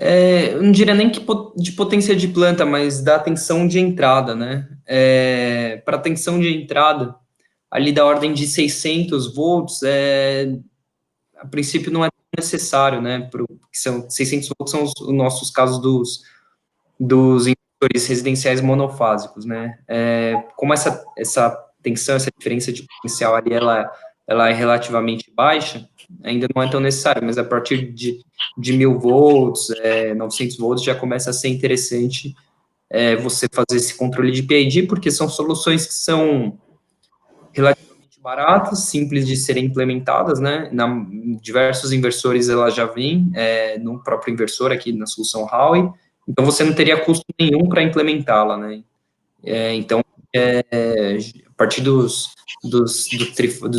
Eu não diria nem que de potência de planta, mas da tensão de entrada, né? Para tensão de entrada, ali da ordem de 600 volts, a princípio não é necessário, né? Porque são 600 volts são os nossos casos dos inversores residenciais monofásicos, né? Como essa tensão, essa diferença de potencial ali, ela é relativamente baixa, ainda não é tão necessário, mas a partir de 1.000 volts, 900 volts, já começa a ser interessante você fazer esse controle de PID, porque são soluções que são relativamente baratas, simples de serem implementadas, né? Diversos inversores ela já vem no próprio inversor aqui na solução Howie, então você não teria custo nenhum para implementá-la, né? Então, a partir dos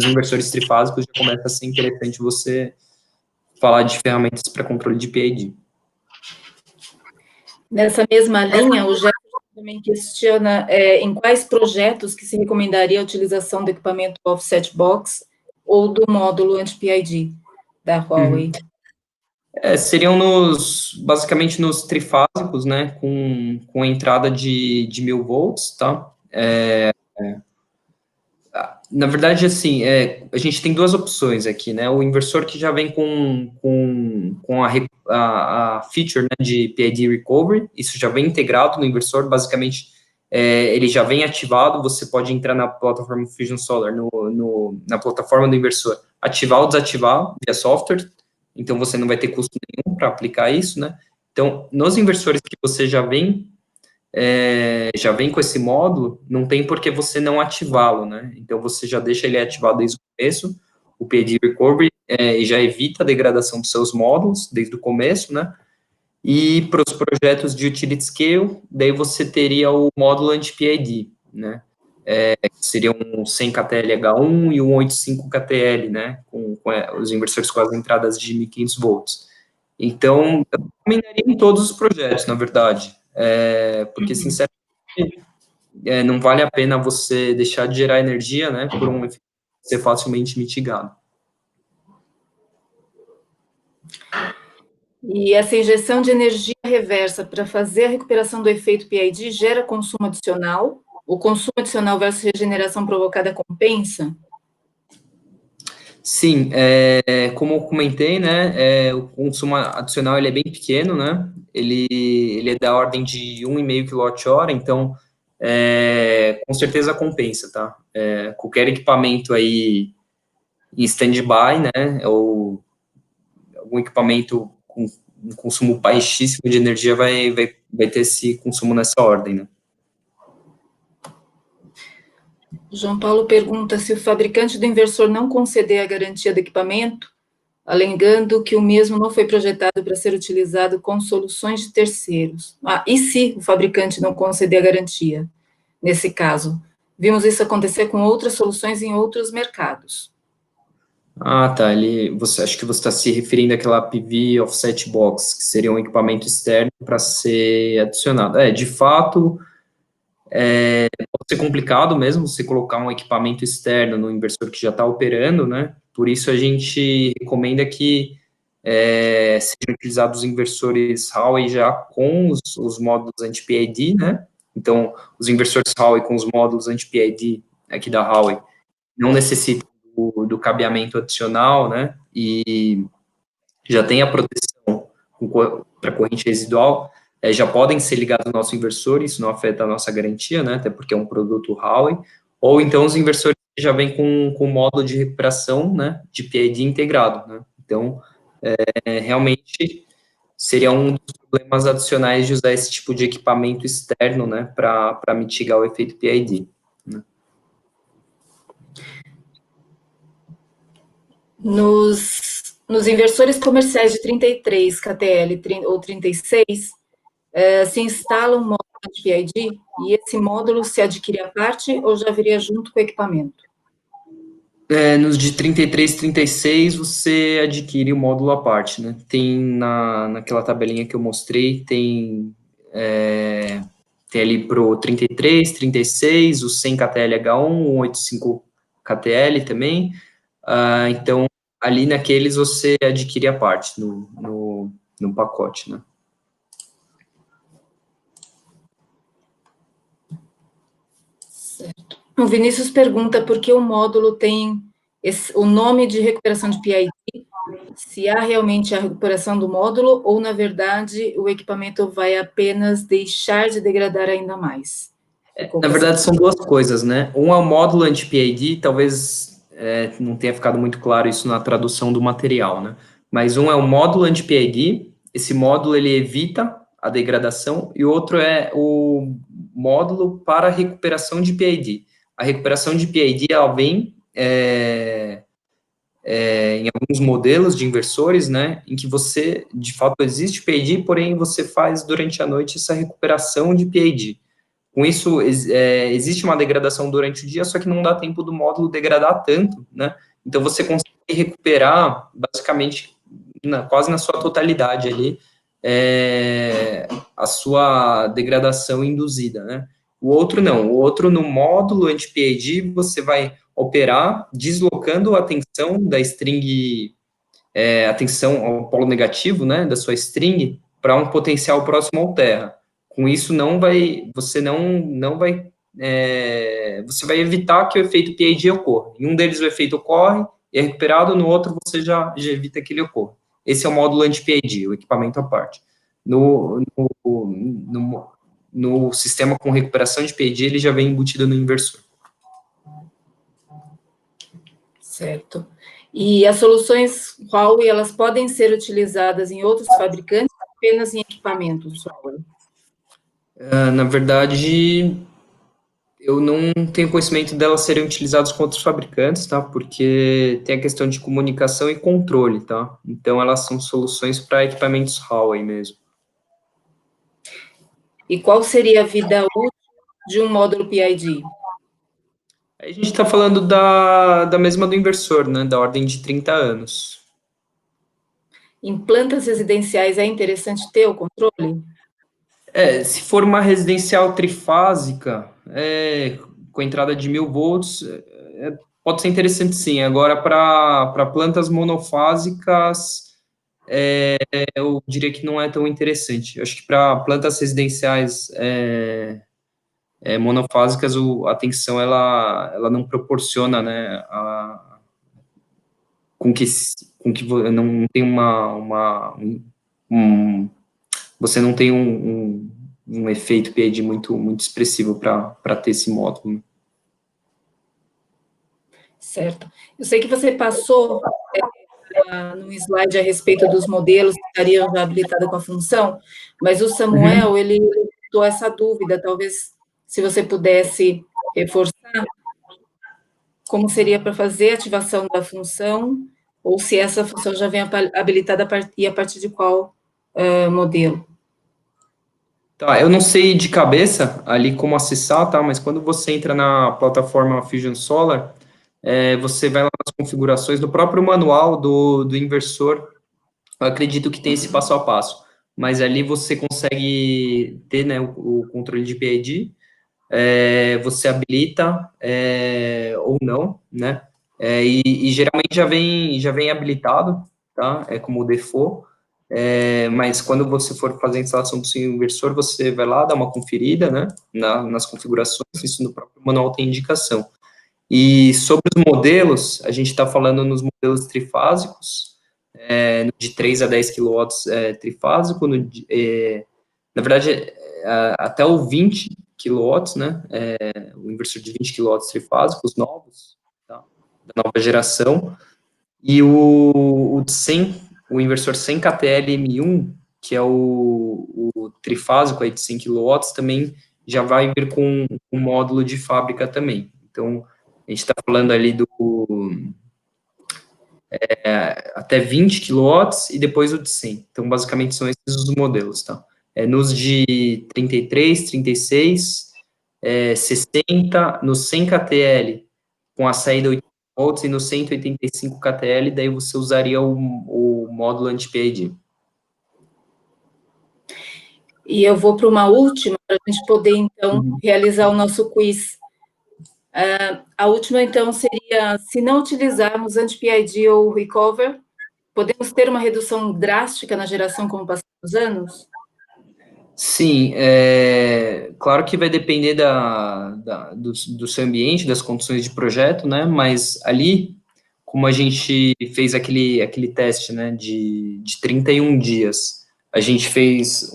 inversores trifásicos já começa a ser interessante você falar de ferramentas para controle de PID. Nessa mesma linha, o Jefferson também questiona em quais projetos que se recomendaria a utilização do equipamento Offset Box ou do módulo anti-PID da Huawei. Seriam basicamente nos trifásicos, né, com entrada de 1000 volts, tá? Na verdade, assim, a gente tem duas opções aqui, né? O inversor que já vem com a feature, né, de PID Recovery, isso já vem integrado no inversor, basicamente, ele já vem ativado, você pode entrar na plataforma Fusion Solar, na plataforma do inversor, ativar ou desativar via software, então você não vai ter custo nenhum para aplicar isso, né? Então, nos inversores que você já vem com esse módulo, não tem por que você não ativá-lo, né? Então, você já deixa ele ativado desde o começo, o PID Recovery, e já evita a degradação dos seus módulos desde o começo, né? E para os projetos de Utility Scale, daí você teria o módulo anti-PID, né? Seria um 100 KTLH1 e um 85 KTL, né? Com os inversores com as entradas de 1500 volts. Então, eu recomendaria em todos os projetos, na verdade. Porque, sinceramente, não vale a pena você deixar de gerar energia, né, por um efeito ser facilmente mitigado. E essa injeção de energia reversa para fazer a recuperação do efeito PID gera consumo adicional? O consumo adicional versus regeneração provocada compensa? Sim, como eu comentei, né, o consumo adicional ele é bem pequeno, né, ele é da ordem de 1,5 kWh, então, com certeza compensa, tá? Qualquer equipamento aí em stand-by, né, ou algum equipamento com um consumo baixíssimo de energia vai ter esse consumo nessa ordem, né? João Paulo pergunta se o fabricante do inversor não conceder a garantia do equipamento, alegando que o mesmo não foi projetado para ser utilizado com soluções de terceiros. E se o fabricante não conceder a garantia, nesse caso? Vimos isso acontecer com outras soluções em outros mercados. Ah, tá. Acho que você está se referindo àquela PV Offset Box, que seria um equipamento externo para ser adicionado. De fato, pode ser complicado mesmo você colocar um equipamento externo no inversor que já está operando, né? Por isso a gente recomenda que sejam utilizados inversores Huawei já com os módulos anti-PID, né? Então, os inversores Huawei com os módulos anti-PID aqui da Huawei não necessitam do cabeamento adicional, né, e já tem a proteção para corrente residual, já podem ser ligados ao nosso inversor, isso não afeta a nossa garantia, né, até porque é um produto Huawei, ou então os inversores já vêm com módulo de recuperação, né, de PID integrado, né, então, realmente seria um dos problemas adicionais de usar esse tipo de equipamento externo, né, para mitigar o efeito PID, né. Nos inversores comerciais de 33 KTL ou 36, se instala um módulo de PID e esse módulo se adquire à parte ou já viria junto com o equipamento? Nos de 33, 36, você adquire o módulo à parte, né? Tem naquela tabelinha que eu mostrei, tem ali pro 33, 36, o 100 KTLH1, o 85 KTL também. Então, ali naqueles você adquire a parte no pacote, né? Certo. O Vinícius pergunta por que o módulo tem o nome de recuperação de PID, se há realmente a recuperação do módulo ou, na verdade, o equipamento vai apenas deixar de degradar ainda mais. Na verdade, são duas coisas, né? Um é o módulo anti-PID, talvez não tenha ficado muito claro isso na tradução do material, né? Mas um é o módulo anti-PID, esse módulo ele evita a degradação, e o outro é o módulo para recuperação de PID. A recuperação de PID, ela vem em alguns modelos de inversores, né, em que você, de fato, existe PID, porém você faz durante a noite essa recuperação de PID. Com isso, existe uma degradação durante o dia, só que não dá tempo do módulo degradar tanto, né? Então, você consegue recuperar, basicamente, quase na sua totalidade ali, a sua degradação induzida, né? O outro não. O outro, no módulo anti-PID, você vai operar deslocando a tensão da string, a tensão ao polo negativo, né, da sua string, para um potencial próximo ao terra. Com isso, você vai evitar que o efeito PID ocorra. Em um deles, o efeito ocorre e é recuperado, no outro, você já evita que ele ocorra. Esse é o módulo anti-PID, o equipamento à parte. No sistema com recuperação de PID, ele já vem embutido no inversor. Certo. E as soluções Huawei, elas podem ser utilizadas em outros fabricantes ou apenas em equipamentos Huawei? Na verdade, eu não tenho conhecimento delas serem utilizadas com outros fabricantes, tá? Porque tem a questão de comunicação e controle, tá? Então, elas são soluções para equipamentos Huawei mesmo. E qual seria a vida útil de um módulo PID? Aí a gente está falando da mesma do inversor, né? Da ordem de 30 anos. Em plantas residenciais é interessante ter o controle? Se for uma residencial trifásica, com entrada de 1000 volts, pode ser interessante sim. Agora, para plantas monofásicas, eu diria que não é tão interessante. Eu acho que para plantas residenciais monofásicas, a tensão ela não proporciona, né, com que não tem você não tem um efeito PID muito expressivo para ter esse módulo. Certo. Eu sei que você passou no slide a respeito dos modelos que estariam já habilitados com a função, mas o Samuel, ele levantou essa dúvida, talvez se você pudesse reforçar como seria para fazer a ativação da função, ou se essa função já vem habilitada e a partir de qual modelo. Tá, eu não sei de cabeça ali como acessar, tá? Mas quando você entra na plataforma Fusion Solar, você vai lá nas configurações do próprio manual do inversor. Eu acredito que tem esse passo a passo, mas ali você consegue ter, né, o controle de PID, você habilita ou não, né? E geralmente já vem habilitado, tá? É como default. Mas quando você for fazer a instalação do seu inversor, você vai lá dar uma conferida, né? Nas configurações, isso no próprio manual tem indicação. E sobre os modelos, a gente está falando nos modelos trifásicos, de 3 a 10 kW trifásico, na verdade, até o 20 kW, né, o inversor de 20 kW trifásico, os novos, tá, da nova geração, e o de 100, o inversor 100 KTL M1, que é o trifásico aí de 100 kW, também já vai vir com um módulo de fábrica também. Então, a gente está falando ali até 20 kW e depois o de 100. Então, basicamente, são esses os modelos, tá? Nos de 33, 36, 60, no 100 KTL, com a saída 80 volts, e no 185 KTL, daí você usaria o módulo anti-PID. E eu vou para uma última, para a gente poder, então, realizar o nosso quiz. A última, então, seria, se não utilizarmos anti-PID ou recover, podemos ter uma redução drástica na geração com o passar dos anos? Sim, claro que vai depender do seu ambiente, das condições de projeto, né? Mas ali, como a gente fez aquele teste, né, de 31 dias, a gente fez,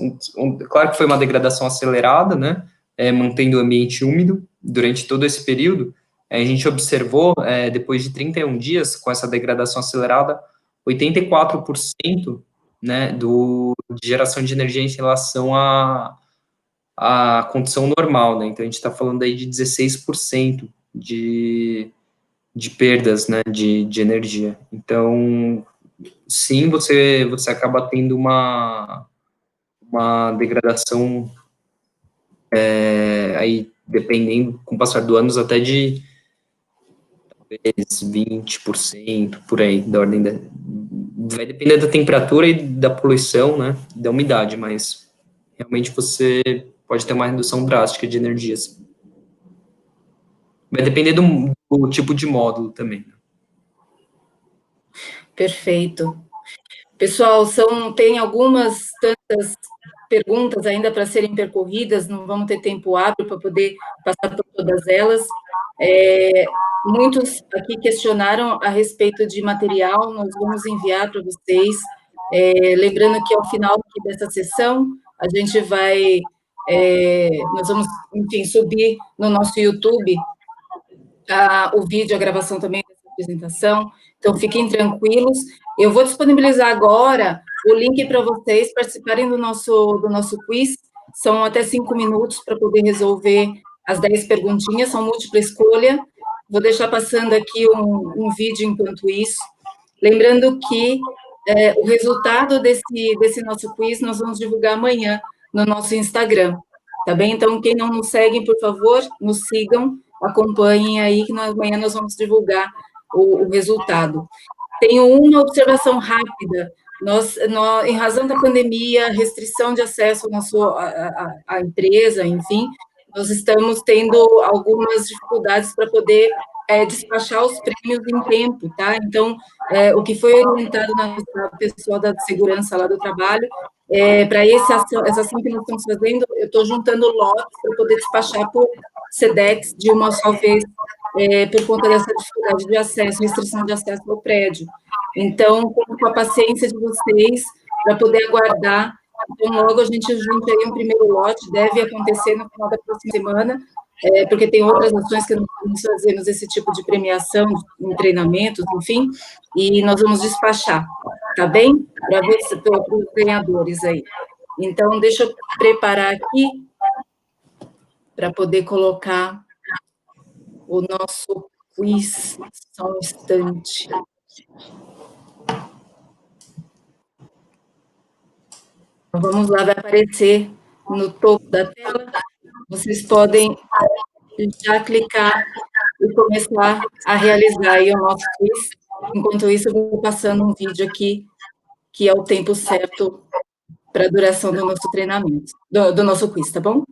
claro que foi uma degradação acelerada, né? Mantendo o ambiente úmido durante todo esse período. A gente observou, depois de 31 dias, com essa degradação acelerada, 84%, né, de geração de energia em relação à condição normal, né? Então, a gente está falando aí de 16% de perdas, né, de energia. Então, sim, você acaba tendo uma degradação, aí, dependendo, com o passar dos anos, até de talvez 20%, por aí, da ordem vai depender da temperatura e da poluição, né, da umidade, mas realmente você pode ter uma redução drástica de energias. Vai depender do tipo de módulo também. Perfeito. Pessoal, tem algumas tantas perguntas ainda para serem percorridas, não vamos ter tempo hábil para poder passar por todas elas. Muitos aqui questionaram a respeito de material, nós vamos enviar para vocês. Lembrando que ao final dessa sessão, a gente vai, nós vamos, enfim, subir no nosso YouTube o vídeo, a gravação também dessa apresentação, então fiquem tranquilos. Eu vou disponibilizar agora o link para vocês participarem do nosso quiz, são até 5 minutos para poder resolver as 10 perguntinhas, são múltipla escolha. Vou deixar passando aqui um vídeo enquanto isso. Lembrando que o resultado desse nosso quiz nós vamos divulgar amanhã no nosso Instagram, tá bem? Então, quem não nos segue, por favor, nos sigam, acompanhem aí, que amanhã nós vamos divulgar o resultado. Tenho uma observação rápida. Nós, em razão da pandemia, restrição de acesso à empresa, enfim, nós estamos tendo algumas dificuldades para poder despachar os prêmios em tempo, tá? Então, o que foi orientado na pessoal da segurança lá do trabalho, para essa ação que nós estamos fazendo, eu estou juntando lotes para poder despachar por SEDEX de uma só vez, por conta dessa dificuldade de acesso, restrição de acesso ao prédio. Então, com a paciência de vocês, para poder aguardar, então, logo a gente junta aí um primeiro lote, deve acontecer no final da próxima semana, porque tem outras ações que nós fazemos esse tipo de premiação, em treinamentos, enfim, e nós vamos despachar, tá bem? Para os ganhadores aí. Então, deixa eu preparar aqui, para poder colocar o nosso quiz, só um instante. Então, vamos lá, vai aparecer no topo da tela, vocês podem já clicar e começar a realizar aí o nosso quiz. Enquanto isso, eu vou passando um vídeo aqui, que é o tempo certo para a duração do nosso treinamento, do nosso quiz, tá bom?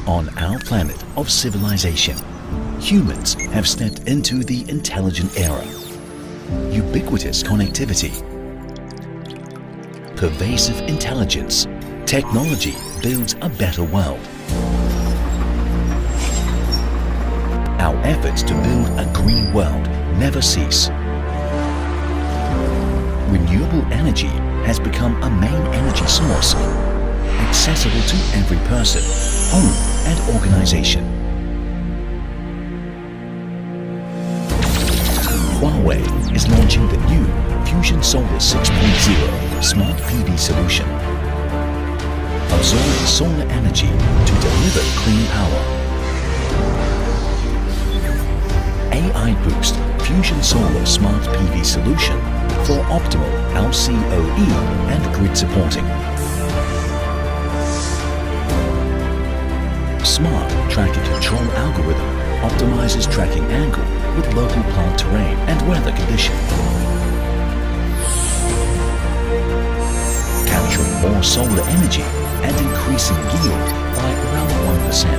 On our planet of civilization, humans have stepped into the intelligent era. Ubiquitous connectivity, pervasive intelligence, technology builds a better world. Our efforts to build a green world never cease. Renewable energy has become a main energy source, accessible to every person, home and organization. Huawei is launching the new Fusion Solar 6.0 Smart PV solution, absorbing solar energy to deliver clean power. AI Boost Fusion Solar Smart PV solution for optimal LCOE and grid supporting. Smart Tracking Control algorithm optimizes tracking angle with local plant terrain and weather condition. Capturing more solar energy and increasing yield by around 1%.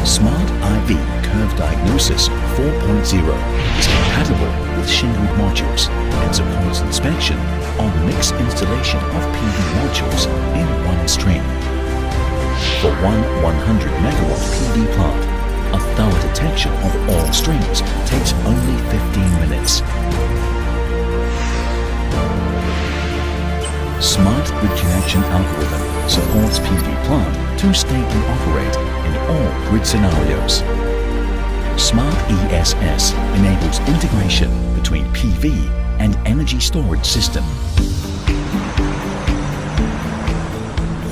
Smart IV Curve Diagnosis 4.0 is compatible with Shingled modules and supports inspection on mixed installation of PV modules in one stream. For one 100 megawatt PV plant, a thorough detection of all streams takes only 15 minutes. Smart Grid Connection algorithm supports PV plant to stably operate in all grid scenarios. Smart ESS enables integration between PV and energy storage system.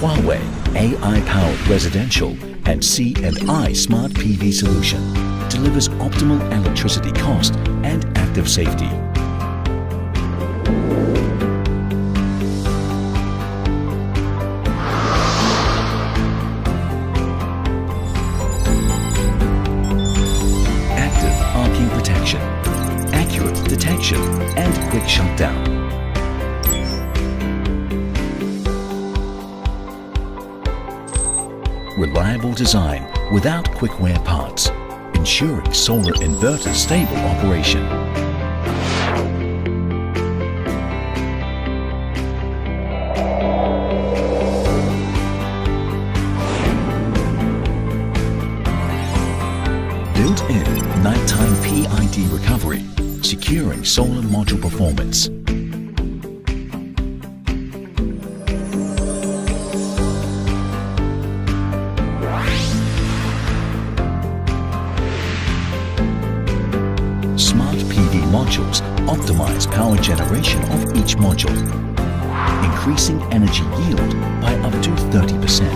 Huawei AI-powered residential and C&I smart PV solution delivers optimal electricity cost and active safety. Active arcing protection, accurate detection and quick shutdown. Reliable design without quick wear parts, ensuring solar inverter stable operation. Built-in nighttime PID recovery, securing solar module performance. Smart PV modules optimize power generation of each module, increasing energy yield by up to 30%.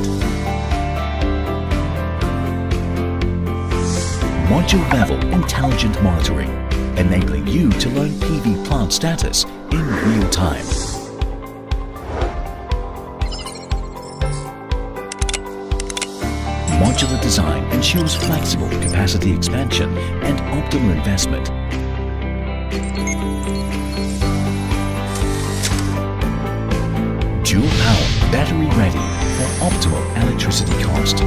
Module-level intelligent monitoring, enabling you to learn PV plant status in real time. Modular design ensures flexible capacity expansion and optimal investment. Dual power, battery ready for optimal electricity cost.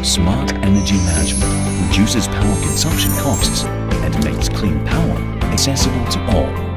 Smart energy management reduces power consumption costs and makes clean power accessible to all.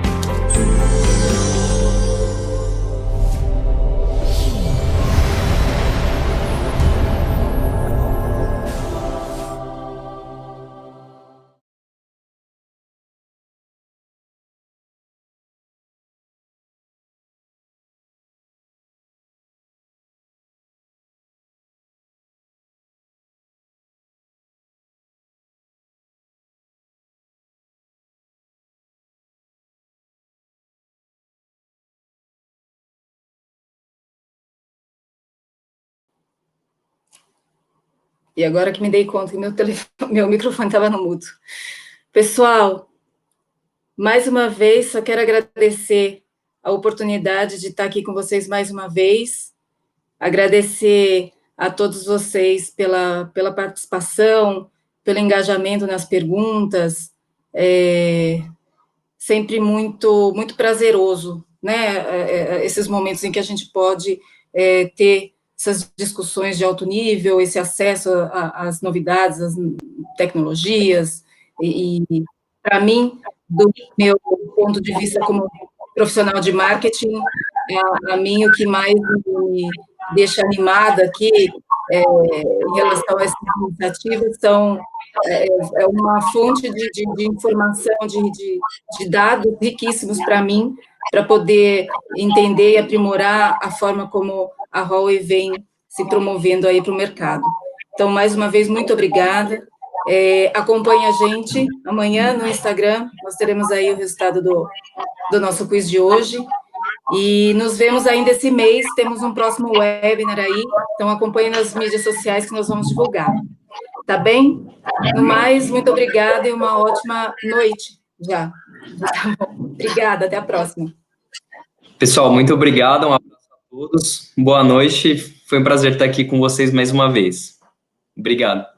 E agora que me dei conta que meu microfone estava no mudo. Pessoal, mais uma vez, só quero agradecer a oportunidade de estar aqui com vocês mais uma vez, agradecer a todos vocês pela participação, pelo engajamento nas perguntas, sempre muito prazeroso, né? Esses momentos em que a gente pode ter essas discussões de alto nível, esse acesso às novidades, às tecnologias, e para mim, do meu ponto de vista como profissional de marketing, a mim o que mais me deixa animada aqui em relação a essas iniciativas é uma fonte de informação, de dados riquíssimos para mim, para poder entender e aprimorar a forma como a Huawei vem se promovendo aí para o mercado. Então, mais uma vez, muito obrigada. Acompanhe a gente amanhã no Instagram, nós teremos aí o resultado do nosso quiz de hoje, e nos vemos ainda esse mês, temos um próximo webinar aí, então acompanhe nas mídias sociais que nós vamos divulgar. Tá bem? No mais, muito obrigada e uma ótima noite já. Tá bom. Obrigada, até a próxima. Pessoal, muito obrigado, um abraço a todos, boa noite, foi um prazer estar aqui com vocês mais uma vez. Obrigado.